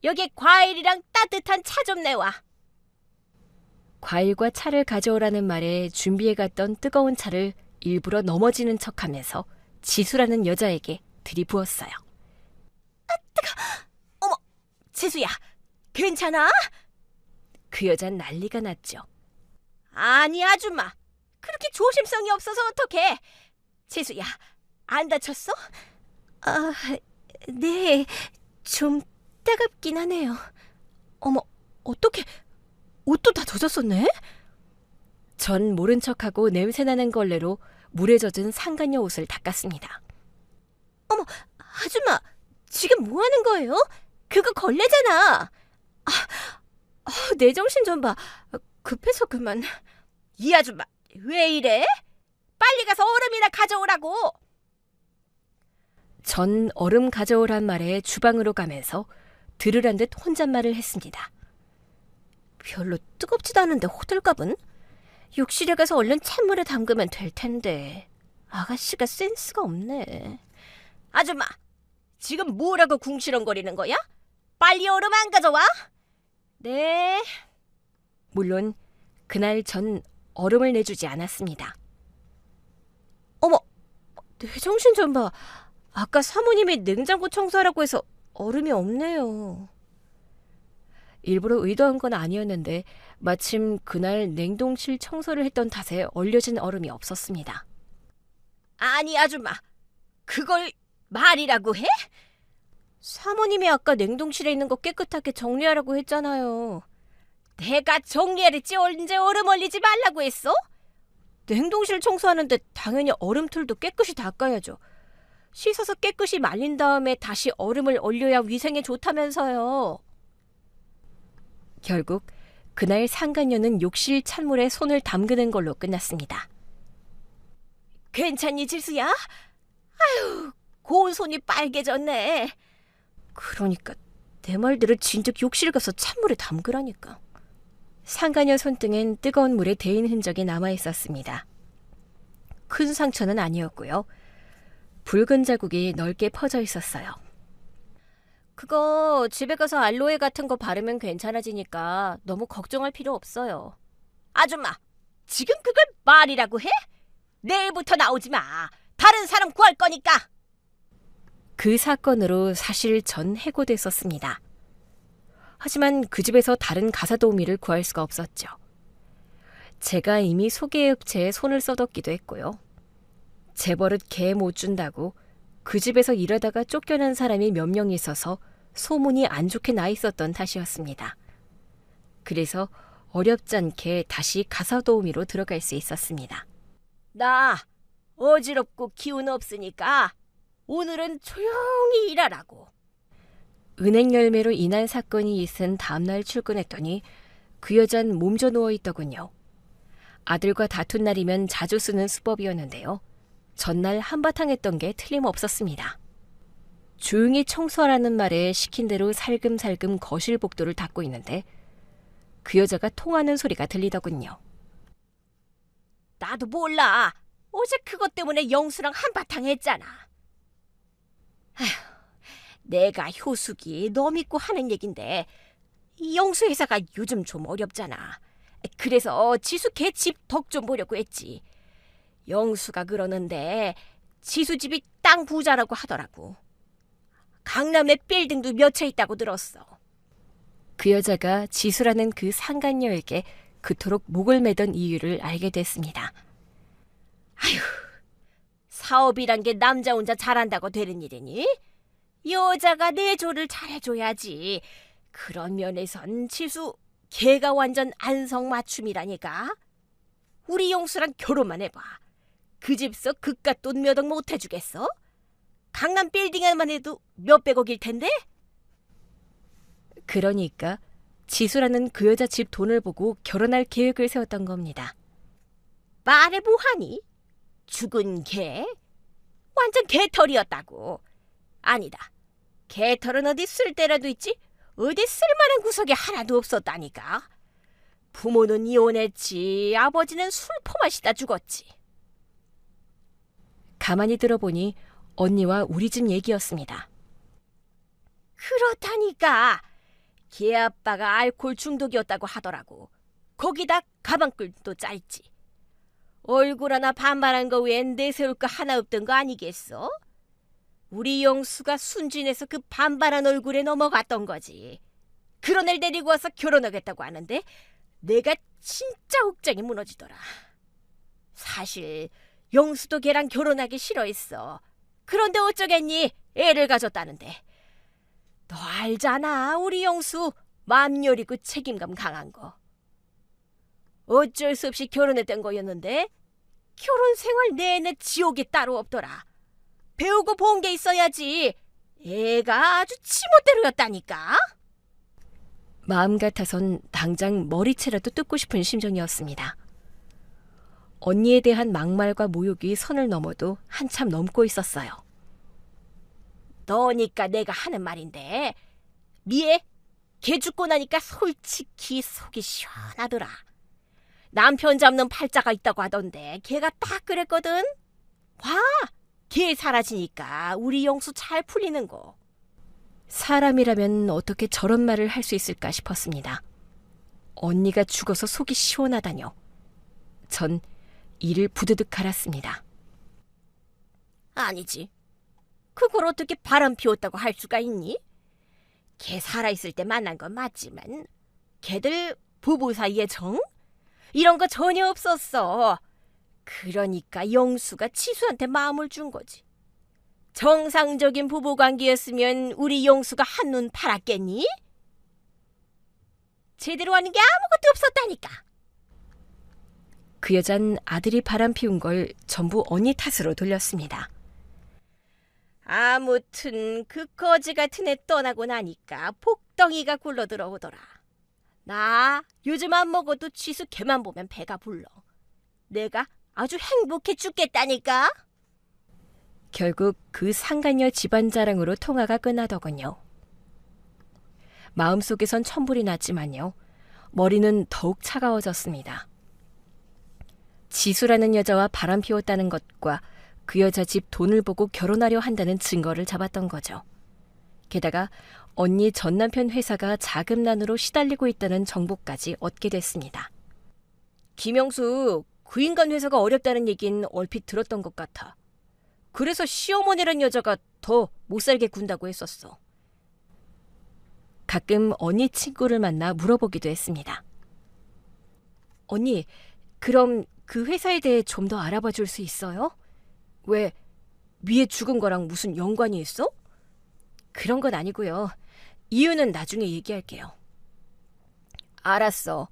[SPEAKER 3] 여기 과일이랑 따뜻한 차 좀 내와.
[SPEAKER 1] 과일과 차를 가져오라는 말에 준비해갔던 뜨거운 차를 일부러 넘어지는 척하면서 지수라는 여자에게 들이부었어요.
[SPEAKER 3] 어머, 지수야, 괜찮아?
[SPEAKER 1] 그 여잔 난리가 났죠.
[SPEAKER 3] 아니, 아줌마. 그렇게 조심성이 없어서 어떡해. 지수야, 안 다쳤어?
[SPEAKER 2] 아, 네, 좀 따갑긴 하네요. 어머, 어떻게 옷도 다 젖었었네?
[SPEAKER 1] 전 모른 척하고 냄새나는 걸레로 물에 젖은 상간녀 옷을 닦았습니다.
[SPEAKER 3] 어머, 아줌마, 지금 뭐 하는 거예요? 그거 걸레잖아.
[SPEAKER 2] 내 정신 좀 봐. 급해서 그만.
[SPEAKER 3] 이 아줌마, 왜 이래? 빨리 가서 얼음이나 가져오라고.
[SPEAKER 1] 전 얼음 가져오란 말에 주방으로 가면서 들으란 듯 혼잣말을 했습니다.
[SPEAKER 2] 별로 뜨겁지도 않은데 호들갑은? 욕실에 가서 얼른 찬물에 담그면 될 텐데. 아가씨가 센스가 없네.
[SPEAKER 3] 아줌마, 지금 뭐라고 궁시렁거리는 거야? 빨리 얼음 안 가져와?
[SPEAKER 2] 네.
[SPEAKER 1] 물론 그날 전 얼음을 내주지 않았습니다.
[SPEAKER 2] 어머, 내 정신 좀 봐. 아까 사모님이 냉장고 청소하라고 해서 얼음이 없네요.
[SPEAKER 1] 일부러 의도한 건 아니었는데 마침 그날 냉동실 청소를 했던 탓에 얼려진 얼음이 없었습니다.
[SPEAKER 3] 아니, 아줌마, 그걸 말이라고 해?
[SPEAKER 2] 사모님이 아까 냉동실에 있는 거 깨끗하게 정리하라고 했잖아요.
[SPEAKER 3] 내가 정리하랬지 언제 얼음 얼리지 말라고 했어?
[SPEAKER 2] 냉동실 청소하는데 당연히 얼음틀도 깨끗이 닦아야죠. 씻어서 깨끗이 말린 다음에 다시 얼음을 얼려야 위생에 좋다면서요.
[SPEAKER 1] 결국 그날 상간녀는 욕실 찬물에 손을 담그는 걸로 끝났습니다.
[SPEAKER 3] 괜찮니, 지수야? 아유, 고운 손이 빨개졌네.
[SPEAKER 2] 그러니까 내 말대로 진즉 욕실 가서 찬물에 담그라니까.
[SPEAKER 1] 상간녀 손등엔 뜨거운 물에 데인 흔적이 남아있었습니다. 큰 상처는 아니었고요. 붉은 자국이 넓게 퍼져 있었어요.
[SPEAKER 2] 그거 집에 가서 알로에 같은 거 바르면 괜찮아지니까 너무 걱정할 필요 없어요.
[SPEAKER 3] 아줌마, 지금 그걸 말이라고 해? 내일부터 나오지 마. 다른 사람 구할 거니까.
[SPEAKER 1] 그 사건으로 사실 전 해고됐었습니다. 하지만 그 집에서 다른 가사 도우미를 구할 수가 없었죠. 제가 이미 소개 업체에 손을 써뒀기도 했고요. 제 버릇 개 못 준다고 그 집에서 일하다가 쫓겨난 사람이 몇 명 있어서 소문이 안 좋게 나 있었던 탓이었습니다. 그래서 어렵지 않게 다시 가사 도우미로 들어갈 수 있었습니다.
[SPEAKER 3] 나 어지럽고 기운 없으니까 오늘은 조용히 일하라고.
[SPEAKER 1] 은행 열매로 인한 사건이 있은 다음날 출근했더니 그 여잔 몸져 누워있더군요. 아들과 다툰 날이면 자주 쓰는 수법이었는데요. 전날 한바탕 했던 게 틀림없었습니다. 조용히 청소하라는 말에 시킨 대로 살금살금 거실 복도를 닦고 있는데 그 여자가 통하는 소리가 들리더군요.
[SPEAKER 3] 나도 몰라. 어제 그것 때문에 영수랑 한바탕 했잖아. 아휴, 내가 효숙이 너 믿고 하는 얘긴데 이 영수 회사가 요즘 좀 어렵잖아. 그래서 지수 걔 집 덕 좀 보려고 했지. 영수가 그러는데 지수 집이 땅 부자라고 하더라고. 강남에 빌딩도 몇 채 있다고 들었어.
[SPEAKER 1] 그 여자가 지수라는 그 상간녀에게 그토록 목을 매던 이유를 알게 됐습니다.
[SPEAKER 3] 아휴, 사업이란 게 남자 혼자 잘한다고 되는 일이니? 여자가 내 조를 잘해줘야지. 그런 면에선 지수 걔가 완전 안성맞춤이라니까. 우리 영수랑 결혼만 해봐. 그 집서 그깟 돈 몇 억 못 해주겠어? 강남 빌딩에만 해도 몇백억일 텐데?
[SPEAKER 1] 그러니까 지수라는 그 여자 집 돈을 보고 결혼할 계획을 세웠던 겁니다.
[SPEAKER 3] 말해 뭐하니? 죽은 개? 완전 개털이었다고. 아니다. 개털은 어디 쓸 데라도 있지? 어디 쓸만한 구석이 하나도 없었다니까. 부모는 이혼했지. 아버지는 술 퍼마시다 죽었지.
[SPEAKER 1] 가만히 들어보니 언니와 우리 집 얘기였습니다.
[SPEAKER 3] 그렇다니까. 걔 아빠가 알코올 중독이었다고 하더라고. 거기다 가방끈도 짧지. 얼굴 하나 반반한 거 외엔 내세울 거 하나 없던 거 아니겠어? 우리 영수가 순진해서 그 반반한 얼굴에 넘어갔던 거지. 그런 애를 데리고 와서 결혼하겠다고 하는데 내가 진짜 옥장이 무너지더라. 사실 영수도 걔랑 결혼하기 싫어했어. 그런데 어쩌겠니? 애를 가졌다는데. 너 알잖아, 우리 영수 마음 여리고 책임감 강한 거. 어쩔 수 없이 결혼했던 거였는데 결혼 생활 내내 지옥이 따로 없더라. 배우고 본 게 있어야지. 애가 아주 치멋대로였다니까.
[SPEAKER 1] 마음 같아선 당장 머리채라도 뜯고 싶은 심정이었습니다. 언니에 대한 막말과 모욕이 선을 넘어도 한참 넘고 있었어요.
[SPEAKER 3] 너니까 내가 하는 말인데 미애 걔 죽고 나니까 솔직히 속이 시원하더라. 남편 잡는 팔자가 있다고 하던데 걔가 딱 그랬거든. 봐, 걔 사라지니까 우리 영수 잘 풀리는 거.
[SPEAKER 1] 사람이라면 어떻게 저런 말을 할 수 있을까 싶었습니다. 언니가 죽어서 속이 시원하다뇨. 전 이를 부드득 갈았습니다.
[SPEAKER 3] 아니지. 그걸 어떻게 바람 피웠다고 할 수가 있니? 걔 살아있을 때 만난 건 맞지만 걔들 부부 사이의 정? 이런 거 전혀 없었어. 그러니까 영수가 지수한테 마음을 준 거지. 정상적인 부부관계였으면 우리 영수가 한눈 팔았겠니? 제대로 하는 게 아무것도 없었다니까.
[SPEAKER 1] 그 여잔 아들이 바람 피운 걸 전부 언니 탓으로 돌렸습니다.
[SPEAKER 3] 아무튼 그 거지 같은 애 떠나고 나니까 복덩이가 굴러 들어오더라. 나 요즘 안 먹어도 지수 걔만 보면 배가 불러. 내가 아주 행복해 죽겠다니까.
[SPEAKER 1] 결국 그 상간녀 집안 자랑으로 통화가 끝나더군요. 마음속에선 천불이 났지만요. 머리는 더욱 차가워졌습니다. 지수라는 여자와 바람 피웠다는 것과 그 여자 집 돈을 보고 결혼하려 한다는 증거를 잡았던 거죠. 게다가 언니 전 남편 회사가 자금난으로 시달리고 있다는 정보까지 얻게 됐습니다.
[SPEAKER 2] 김영수, 그 인간 회사가 어렵다는 얘긴 얼핏 들었던 것 같아. 그래서 시어머니란 여자가 더 못살게 군다고 했었어.
[SPEAKER 1] 가끔 언니 친구를 만나 물어보기도 했습니다. 언니, 그럼 그 회사에 대해 좀 더 알아봐 줄 수 있어요? 왜, 미애 죽은 거랑 무슨 연관이 있어? 그런 건 아니고요. 이유는 나중에 얘기할게요.
[SPEAKER 2] 알았어.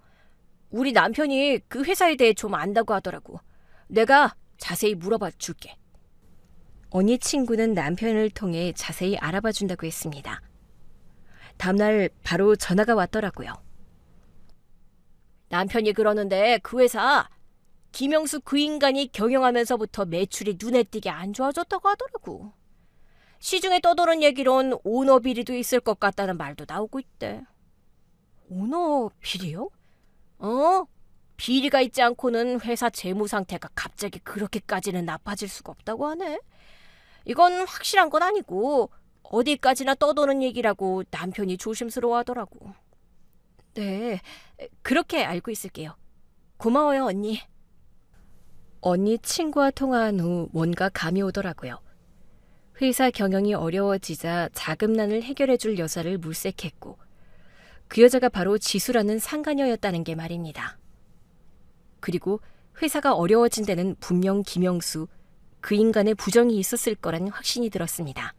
[SPEAKER 2] 우리 남편이 그 회사에 대해 좀 안다고 하더라고. 내가 자세히 물어봐 줄게.
[SPEAKER 1] 언니 친구는 남편을 통해 자세히 알아봐 준다고 했습니다. 다음날 바로 전화가 왔더라고요.
[SPEAKER 2] 남편이 그러는데 그 회사 김영수 그 인간이 경영하면서부터 매출이 눈에 띄게 안 좋아졌다고 하더라고. 시중에 떠도는 얘기론 오너 비리도 있을 것 같다는 말도 나오고 있대.
[SPEAKER 1] 오너 비리요?
[SPEAKER 2] 비리가 있지 않고는 회사 재무 상태가 갑자기 그렇게까지는 나빠질 수가 없다고 하네. 이건 확실한 건 아니고 어디까지나 떠도는 얘기라고 남편이 조심스러워하더라고.
[SPEAKER 1] 네, 그렇게 알고 있을게요. 고마워요, 언니. 언니 친구와 통화한 후 뭔가 감이 오더라고요. 회사 경영이 어려워지자 자금난을 해결해줄 여자를 물색했고 그 여자가 바로 지수라는 상간녀였다는 게 말입니다. 그리고 회사가 어려워진 데는 분명 김영수, 그 인간의 부정이 있었을 거란 확신이 들었습니다.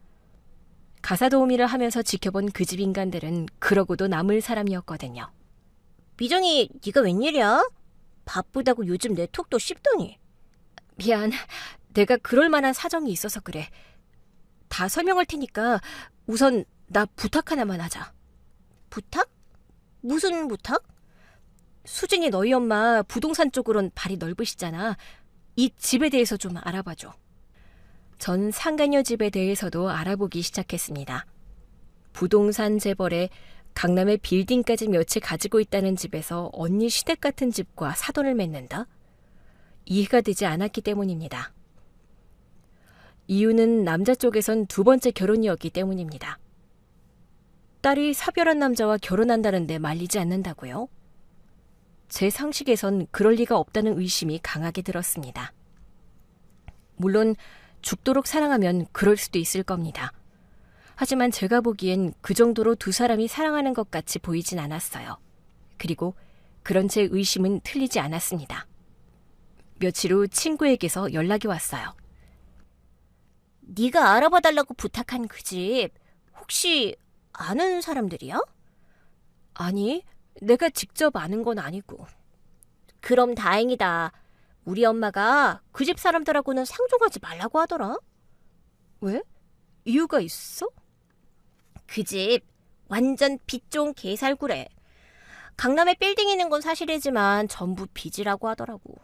[SPEAKER 1] 가사 도우미를 하면서 지켜본 그 집 인간들은 그러고도 남을 사람이었거든요.
[SPEAKER 3] 미정이 네가 웬일이야? 바쁘다고 요즘 내 톡도 씹더니.
[SPEAKER 1] 미안, 내가 그럴 만한 사정이 있어서 그래. 다 설명할 테니까 우선 나 부탁 하나만 하자.
[SPEAKER 3] 부탁? 무슨 부탁?
[SPEAKER 1] 수진이 너희 엄마 부동산 쪽으론 발이 넓으시잖아. 이 집에 대해서 좀 알아봐줘. 전 상간녀 집에 대해서도 알아보기 시작했습니다. 부동산 재벌에 강남의 빌딩까지 몇 채 가지고 있다는 집에서 언니 시댁 같은 집과 사돈을 맺는다? 이해가 되지 않았기 때문입니다. 이유는 남자 쪽에선 두 번째 결혼이었기 때문입니다. 딸이 사별한 남자와 결혼한다는데 말리지 않는다고요? 제 상식에선 그럴 리가 없다는 의심이 강하게 들었습니다. 물론 죽도록 사랑하면 그럴 수도 있을 겁니다. 하지만 제가 보기엔 그 정도로 두 사람이 사랑하는 것 같이 보이진 않았어요. 그리고 그런 제 의심은 틀리지 않았습니다. 며칠 후 친구에게서 연락이 왔어요.
[SPEAKER 3] 네가 알아봐달라고 부탁한 그 집 혹시 아는 사람들이야?
[SPEAKER 1] 아니, 내가 직접 아는 건 아니고.
[SPEAKER 3] 그럼 다행이다. 우리 엄마가 그 집 사람들하고는 상종하지 말라고 하더라.
[SPEAKER 1] 왜? 이유가 있어?
[SPEAKER 3] 그 집 완전 빚 좋은 개살구래. 강남에 빌딩 있는 건 사실이지만 전부 빚이라고 하더라고.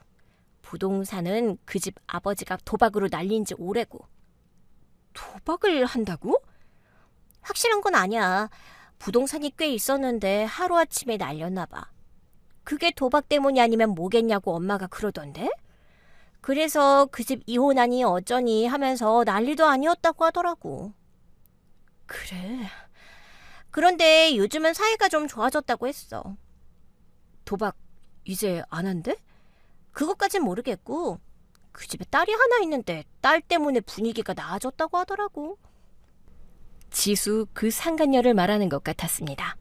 [SPEAKER 3] 부동산은 그 집 아버지가 도박으로 날린 지 오래고.
[SPEAKER 1] 도박을 한다고?
[SPEAKER 3] 확실한 건 아니야. 부동산이 꽤 있었는데 하루아침에 날렸나 봐. 그게 도박 때문이 아니면 뭐겠냐고 엄마가 그러던데? 그래서 그 집 이혼하니 어쩌니 하면서 난리도 아니었다고 하더라고.
[SPEAKER 1] 그래.
[SPEAKER 3] 그런데 요즘은 사이가 좀 좋아졌다고 했어.
[SPEAKER 1] 도박 이제 안 한대?
[SPEAKER 3] 그것까진 모르겠고 그 집에 딸이 하나 있는데 딸 때문에 분위기가 나아졌다고 하더라고.
[SPEAKER 1] 지수 그 상간녀를 말하는 것 같았습니다.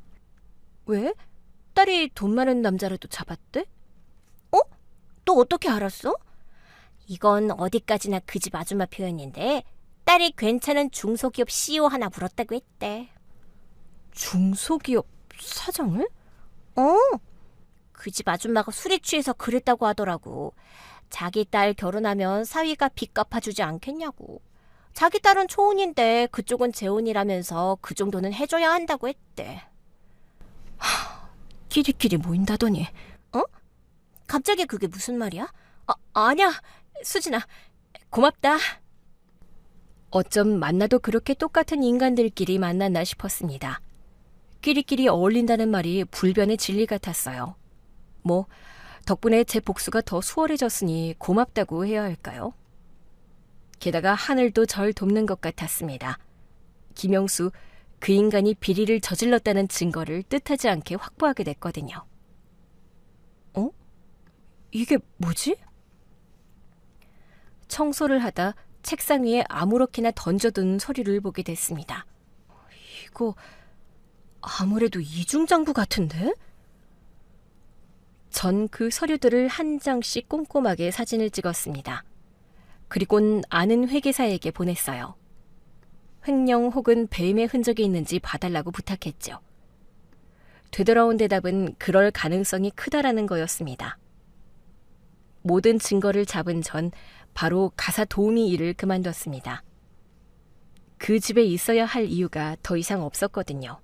[SPEAKER 1] 왜? 딸이 돈 많은 남자라도 잡았대?
[SPEAKER 3] 또 어떻게 알았어? 이건 어디까지나 그 집 아줌마 표현인데 딸이 괜찮은 중소기업 CEO 하나 물었다고 했대.
[SPEAKER 1] 중소기업 사장을?
[SPEAKER 3] 그 집 아줌마가 술에 취해서 그랬다고 하더라고. 자기 딸 결혼하면 사위가 빚 갚아주지 않겠냐고. 자기 딸은 초혼인데 그쪽은 재혼이라면서 그 정도는 해줘야 한다고 했대.
[SPEAKER 1] 끼리끼리 모인다더니.
[SPEAKER 3] 갑자기 그게 무슨 말이야?
[SPEAKER 1] 아니야. 수진아, 고맙다. 어쩜 만나도 그렇게 똑같은 인간들끼리 만났나 싶었습니다. 끼리끼리 어울린다는 말이 불변의 진리 같았어요. 뭐 덕분에 제 복수가 더 수월해졌으니 고맙다고 해야 할까요? 게다가 하늘도 절 돕는 것 같았습니다. 김영수, 그 인간이 비리를 저질렀다는 증거를 뜻하지 않게 확보하게 됐거든요. 이게 뭐지? 청소를 하다 책상 위에 아무렇게나 던져둔 서류를 보게 됐습니다. 이거 아무래도 이중장부 같은데? 전 그 서류들을 한 장씩 꼼꼼하게 사진을 찍었습니다. 그리곤 아는 회계사에게 보냈어요. 횡령 혹은 배임의 흔적이 있는지 봐달라고 부탁했죠. 되돌아온 대답은 그럴 가능성이 크다라는 거였습니다. 모든 증거를 잡은 전 바로 가사 도우미 일을 그만뒀습니다. 그 집에 있어야 할 이유가 더 이상 없었거든요.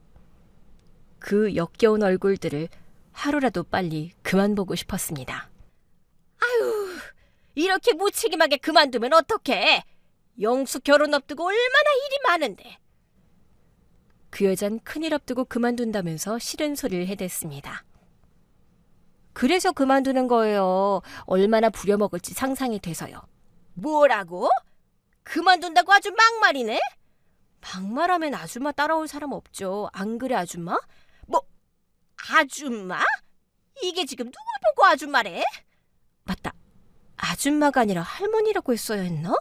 [SPEAKER 1] 그 역겨운 얼굴들을 하루라도 빨리 그만 보고 싶었습니다.
[SPEAKER 2] 이렇게 무책임하게 그만두면 어떡해? 영수 결혼 앞두고 얼마나 일이 많은데.
[SPEAKER 1] 그 여잔 큰일 앞두고 그만둔다면서 싫은 소리를 해댔습니다.
[SPEAKER 2] 그래서 그만두는 거예요. 얼마나 부려먹을지 상상이 돼서요. 뭐라고? 그만둔다고 아주 막말이네? 막말하면 아줌마 따라올 사람 없죠. 안 그래, 아줌마? 뭐, 아줌마? 이게 지금 누굴 보고 아줌마래? 맞다. 아줌마가 아니라 할머니라고 했어야 했나?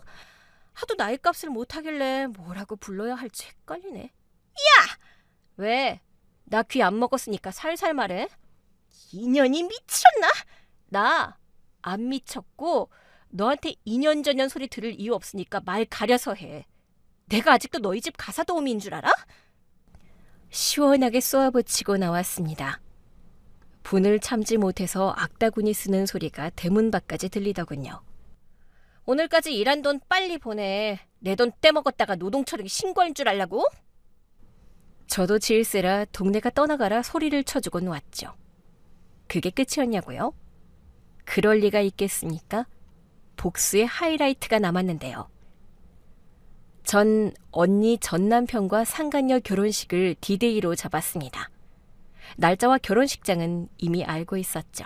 [SPEAKER 2] 하도 나이값을 못하길래 뭐라고 불러야 할지 헷갈리네. 야! 왜? 나 귀 안 먹었으니까 살살 말해. 인연이 미쳤나? 나 안 미쳤고 너한테 2년 전년 소리 들을 이유 없으니까 말 가려서 해. 내가 아직도 너희 집 가사 도우미인 줄 알아?
[SPEAKER 1] 시원하게 쏘아붙이고 나왔습니다. 분을 참지 못해서 악다군이 쓰는 소리가 대문 밖까지 들리더군요.
[SPEAKER 2] 오늘까지 일한 돈 빨리 보내. 내 돈 떼먹었다가 노동처리기 신고할 줄 알라고?
[SPEAKER 1] 저도 질세라 동네가 떠나가라 소리를 쳐주고 놓았죠. 그게 끝이었냐고요? 그럴 리가 있겠습니까? 복수의 하이라이트가 남았는데요. 전 언니 전 남편과 상간녀 결혼식을 디데이로 잡았습니다. 날짜와 결혼식장은 이미 알고 있었죠.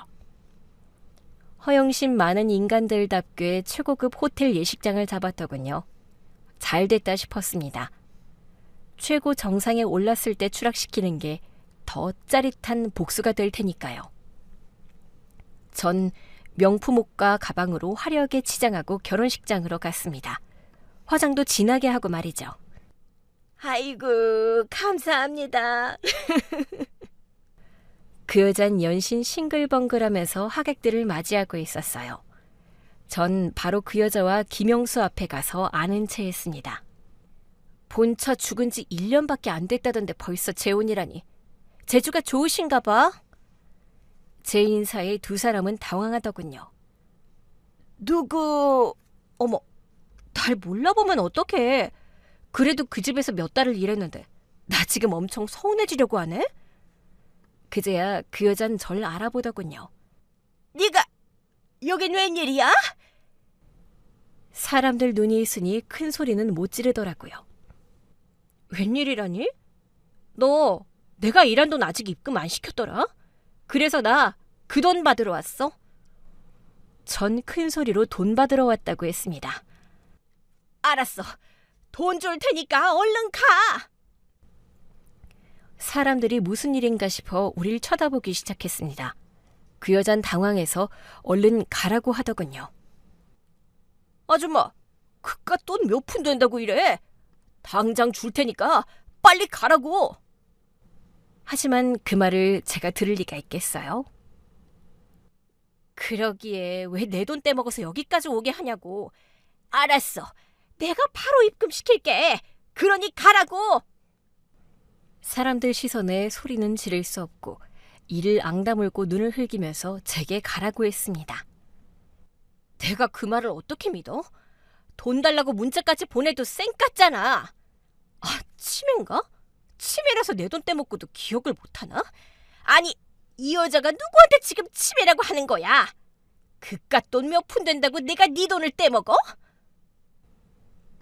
[SPEAKER 1] 허영심 많은 인간들답게 최고급 호텔 예식장을 잡았더군요. 잘 됐다 싶었습니다. 최고 정상에 올랐을 때 추락시키는 게 더 짜릿한 복수가 될 테니까요. 전 명품 옷과 가방으로 화려하게 치장하고 결혼식장으로 갔습니다. 화장도 진하게 하고 말이죠.
[SPEAKER 2] 아이고, 감사합니다.
[SPEAKER 1] 그 여잔 연신 싱글벙글하면서 하객들을 맞이하고 있었어요. 전 바로 그 여자와 김영수 앞에 가서 아는 체 했습니다. 본처 죽은 지 1년밖에 안 됐다던데 벌써 재혼이라니. 재주가 좋으신가 봐. 제 인사에 두 사람은 당황하더군요.
[SPEAKER 2] 누구... 어머, 날 몰라보면 어떡해. 그래도 그 집에서 몇 달을 일했는데 나 지금 엄청 서운해지려고 하네?
[SPEAKER 1] 그제야 그 여잔 절 알아보더군요.
[SPEAKER 2] 네가 여긴 웬일이야?
[SPEAKER 1] 사람들 눈이 있으니 큰 소리는 못 지르더라고요.
[SPEAKER 2] 웬일이라니? 너 내가 일한 돈 아직 입금 안 시켰더라? 그래서 나 그 돈 받으러 왔어.
[SPEAKER 1] 전 큰 소리로 돈 받으러 왔다고 했습니다.
[SPEAKER 2] 알았어. 돈 줄 테니까 얼른 가.
[SPEAKER 1] 사람들이 무슨 일인가 싶어 우릴 쳐다보기 시작했습니다. 그 여잔 당황해서 얼른 가라고 하더군요.
[SPEAKER 2] 아줌마, 그깟 돈 몇 푼 된다고 이래? 당장 줄 테니까 빨리 가라고.
[SPEAKER 1] 하지만 그 말을 제가 들을 리가 있겠어요?
[SPEAKER 2] 그러기에 왜 내 돈 떼먹어서 여기까지 오게 하냐고. 알았어. 내가 바로 입금시킬게. 그러니 가라고.
[SPEAKER 1] 사람들 시선에 소리는 지를 수 없고 이를 앙다물고 눈을 흘기면서 제게 가라고 했습니다.
[SPEAKER 2] 내가 그 말을 어떻게 믿어? 돈 달라고 문자까지 보내도 쌩 깠잖아. 아, 치매인가? 치매라서 내 돈 떼먹고도 기억을 못하나? 아니, 이 여자가 누구한테 지금 치매라고 하는 거야? 그깟 돈 몇 푼 된다고 내가 네 돈을 떼먹어?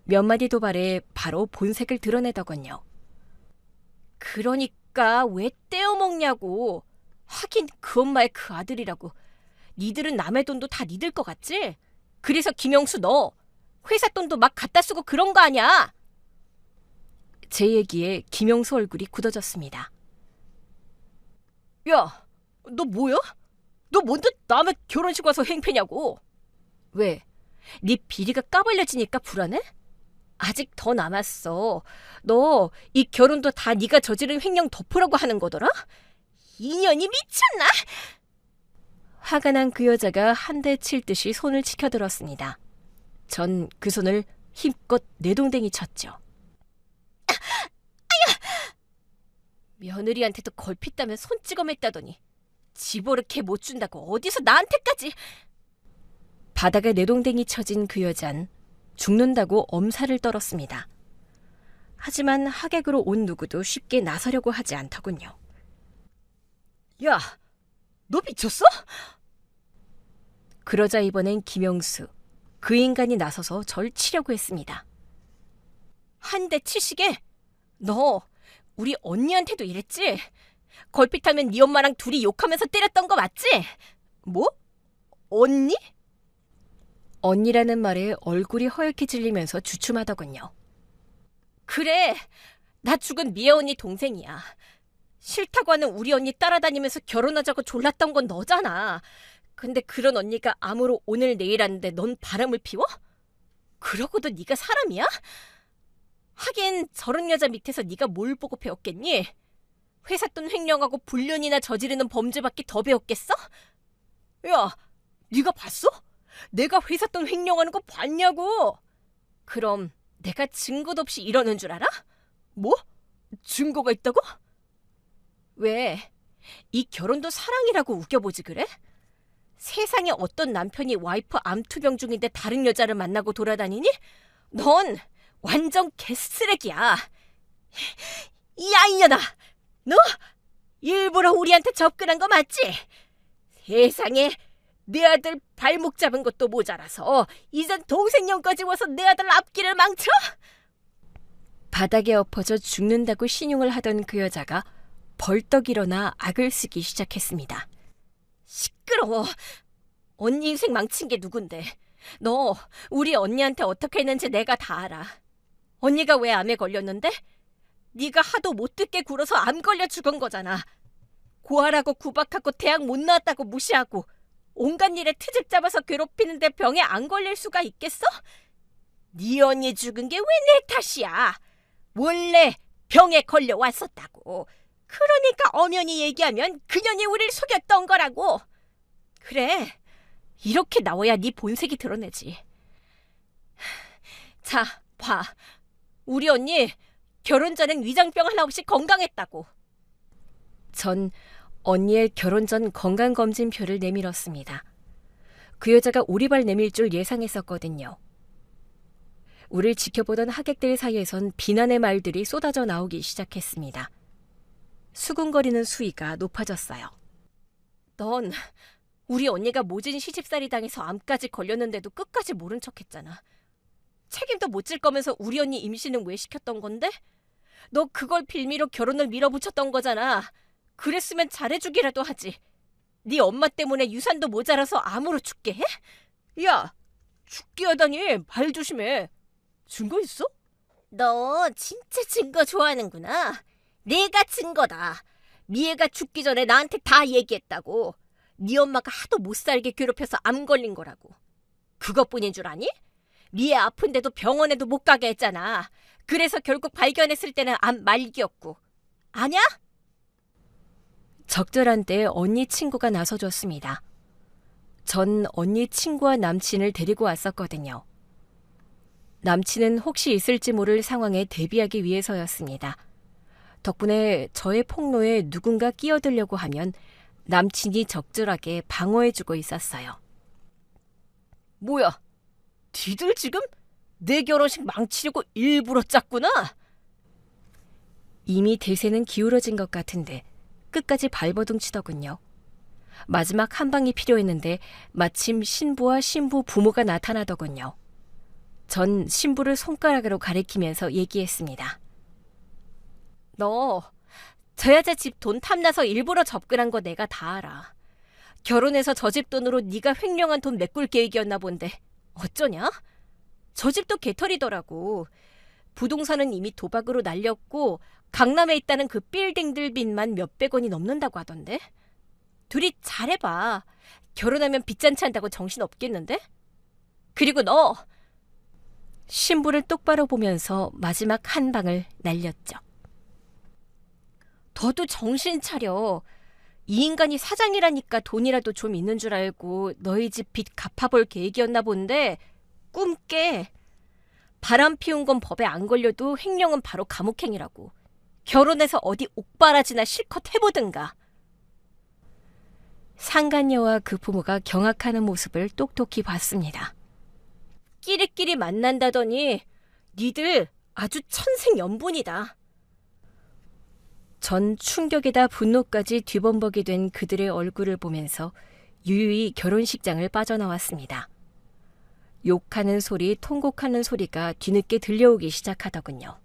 [SPEAKER 1] 몇 마디 도발에 바로 본색을 드러내더군요.
[SPEAKER 2] 그러니까 왜 떼어먹냐고. 하긴 그 엄마의 그 아들이라고. 니들은 남의 돈도 다 니들 거 같지? 그래서 김영수 너 회사 돈도 막 갖다 쓰고 그런 거 아니야?
[SPEAKER 1] 제 얘기에 김영수 얼굴이 굳어졌습니다.
[SPEAKER 2] 야, 너 뭐야? 너 뭔데 남의 결혼식 와서 행패냐고? 왜? 네 비리가 까발려지니까 불안해? 아직 더 남았어. 너 이 결혼도 다 네가 저지른 횡령 덮으라고 하는 거더라? 인연이 미쳤나?
[SPEAKER 1] 화가 난 그 여자가 한 대 칠 듯이 손을 치켜들었습니다. 전 그 손을 힘껏 내동댕이 쳤죠.
[SPEAKER 3] 며느리한테도 걸핏다면 손찌검했다더니 집어렇게 못 준다고 어디서 나한테까지.
[SPEAKER 1] 바닥에 내동댕이 쳐진 그 여잔 죽는다고 엄살을 떨었습니다. 하지만 하객으로 온 누구도 쉽게 나서려고 하지 않더군요.
[SPEAKER 2] 야, 너 미쳤어?
[SPEAKER 1] 그러자 이번엔 김영수, 그 인간이 나서서 절 치려고 했습니다.
[SPEAKER 3] 한 대 치시게? 너 우리 언니한테도 이랬지? 걸핏하면 네 엄마랑 둘이 욕하면서 때렸던 거 맞지?
[SPEAKER 2] 뭐? 언니?
[SPEAKER 1] 언니라는 말에 얼굴이 허옇게 질리면서 주춤하더군요.
[SPEAKER 3] 그래, 나 죽은 미애 언니 동생이야. 싫다고 하는 우리 언니 따라다니면서 결혼하자고 졸랐던 건 너잖아. 근데 그런 언니가 암으로 오늘 내일 하는데 넌 바람을 피워? 그러고도 네가 사람이야? 하긴 저런 여자 밑에서 네가 뭘 보고 배웠겠니? 회사 돈 횡령하고 불륜이나 저지르는 범죄밖에 더 배웠겠어?
[SPEAKER 2] 야, 네가 봤어? 내가 회사 돈 횡령하는 거 봤냐고.
[SPEAKER 3] 그럼 내가 증거도 없이 이러는 줄 알아?
[SPEAKER 2] 뭐? 증거가 있다고?
[SPEAKER 3] 왜? 이 결혼도 사랑이라고 우겨보지 그래? 세상에 어떤 남편이 와이프 암투병 중인데 다른 여자를 만나고 돌아다니니? 넌 완전 개쓰레기야. 야, 이년아! 너 일부러 우리한테 접근한 거 맞지? 세상에 내 아들 발목 잡은 것도 모자라서 이젠 동생년까지 와서 내 아들 앞길을 망쳐?
[SPEAKER 1] 바닥에 엎어져 죽는다고 신용을 하던 그 여자가 벌떡 일어나 악을 쓰기 시작했습니다.
[SPEAKER 3] 시끄러워. 언니 인생 망친 게 누군데. 너 우리 언니한테 어떻게 했는지 내가 다 알아. 언니가 왜 암에 걸렸는데? 네가 하도 못 듣게 굴어서 암 걸려 죽은 거잖아. 고아라고 구박하고 대학 못 나왔다고 무시하고 온갖 일에 트집 잡아서 괴롭히는데 병에 안 걸릴 수가 있겠어? 네 언니 죽은 게 왜 내 탓이야? 원래 병에 걸려왔었다고. 그러니까 엄연히 얘기하면 그년이 우릴 속였던 거라고. 그래, 이렇게 나와야 네 본색이 드러내지. 자, 봐. 우리 언니 결혼 전엔 위장병 하나 없이 건강했다고.
[SPEAKER 1] 전 언니의 결혼 전 건강검진표를 내밀었습니다. 그 여자가 오리발 내밀 줄 예상했었거든요. 우릴 지켜보던 하객들 사이에선 비난의 말들이 쏟아져 나오기 시작했습니다. 수군거리는 수위가 높아졌어요.
[SPEAKER 3] 넌 우리 언니가 모진 시집살이 당해서 암까지 걸렸는데도 끝까지 모른 척했잖아. 책임도 못 질 거면서 우리 언니 임신은 왜 시켰던 건데? 너 그걸 빌미로 결혼을 밀어붙였던 거잖아. 그랬으면 잘해주기라도 하지. 네 엄마 때문에 유산도 모자라서 암으로 죽게 해?
[SPEAKER 2] 야, 죽게 하다니. 말 조심해. 증거 있어?
[SPEAKER 3] 너 진짜 증거 좋아하는구나. 내가 증거다. 미애가 죽기 전에 나한테 다 얘기했다고. 네 엄마가 하도 못살게 괴롭혀서 암 걸린 거라고. 그것뿐인 줄 아니? 미애 아픈데도 병원에도 못 가게 했잖아. 그래서 결국 발견했을 때는 암 말기였고. 아냐?
[SPEAKER 1] 적절한 때에 언니 친구가 나서줬습니다. 전 언니 친구와 남친을 데리고 왔었거든요. 남친은 혹시 있을지 모를 상황에 대비하기 위해서였습니다. 덕분에 저의 폭로에 누군가 끼어들려고 하면 남친이 적절하게 방어해주고 있었어요.
[SPEAKER 2] 뭐야, 니들 지금 내 결혼식 망치려고 일부러 짰구나?
[SPEAKER 1] 이미 대세는 기울어진 것 같은데 끝까지 발버둥 치더군요. 마지막 한 방이 필요했는데 마침 신부와 신부 부모가 나타나더군요. 전 신부를 손가락으로 가리키면서 얘기했습니다.
[SPEAKER 3] 너 저 여자 집 돈 탐나서 일부러 접근한 거 내가 다 알아. 결혼해서 저 집 돈으로 네가 횡령한 돈 메꿀 계획이었나 본데 어쩌냐? 저 집도 개털이더라고. 부동산은 이미 도박으로 날렸고 강남에 있다는 그 빌딩들 빚만 몇백 원이 넘는다고 하던데. 둘이 잘해봐. 결혼하면 빚잔치 한다고 정신 없겠는데? 그리고 너
[SPEAKER 1] 신부를 똑바로 보면서 마지막 한 방을 날렸죠.
[SPEAKER 3] 너도 정신 차려. 이 인간이 사장이라니까 돈이라도 좀 있는 줄 알고 너희 집 빚 갚아볼 계획이었나 본데 꿈 깨. 바람 피운 건 법에 안 걸려도 횡령은 바로 감옥행이라고. 결혼해서 어디 옥바라지나 실컷 해보든가.
[SPEAKER 1] 상간녀와 그 부모가 경악하는 모습을 똑똑히 봤습니다.
[SPEAKER 3] 끼리끼리 만난다더니 니들 아주 천생연분이다.
[SPEAKER 1] 전 충격에다 분노까지 뒤범벅이 된 그들의 얼굴을 보면서 유유히 결혼식장을 빠져나왔습니다. 욕하는 소리, 통곡하는 소리가 뒤늦게 들려오기 시작하더군요.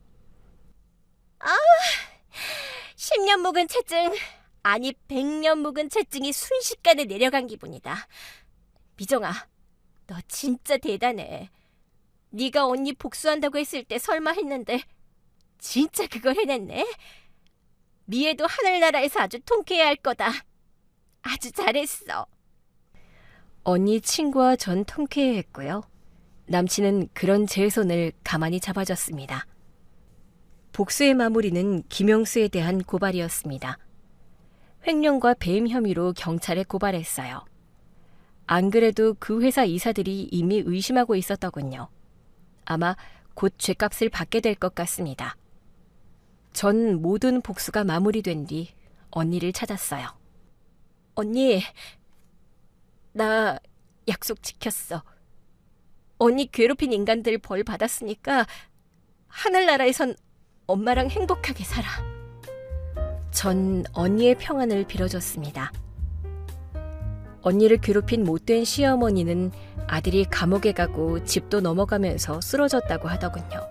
[SPEAKER 3] 10년 묵은 채증, 아니 100년 묵은 채증이 순식간에 내려간 기분이다. 미정아, 너 진짜 대단해. 네가 언니 복수한다고 했을 때 설마 했는데 진짜 그걸 해냈네. 미애도 하늘나라에서 아주 통쾌해 할 거다. 아주 잘했어.
[SPEAKER 1] 언니 친구와 전 통쾌해했고요. 남친은 그런 제 손을 가만히 잡아줬습니다. 복수의 마무리는 김영수에 대한 고발이었습니다. 횡령과 배임 혐의로 경찰에 고발했어요. 안 그래도 그 회사 이사들이 이미 의심하고 있었더군요. 아마 곧 죗값을 받게 될 것 같습니다. 전 모든 복수가 마무리된 뒤 언니를 찾았어요.
[SPEAKER 3] 언니, 나 약속 지켰어. 언니 괴롭힌 인간들 벌 받았으니까 하늘나라에선 엄마랑 행복하게 살아.
[SPEAKER 1] 전 언니의 평안을 빌어줬습니다. 언니를 괴롭힌 못된 시어머니는 아들이 감옥에 가고 집도 넘어가면서 쓰러졌다고 하더군요.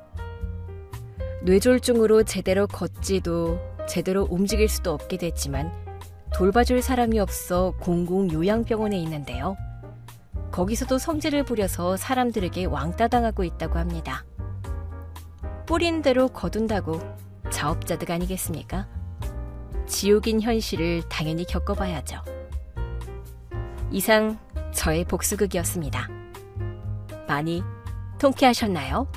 [SPEAKER 1] 뇌졸중으로 제대로 걷지도 제대로 움직일 수도 없게 됐지만 돌봐줄 사람이 없어 공공요양병원에 있는데요. 거기서도 성질을 부려서 사람들에게 왕따당하고 있다고 합니다. 뿌린 대로 거둔다고 자업자득 아니겠습니까? 지옥인 현실을 당연히 겪어봐야죠. 이상 저의 복수극이었습니다. 많이 통쾌하셨나요?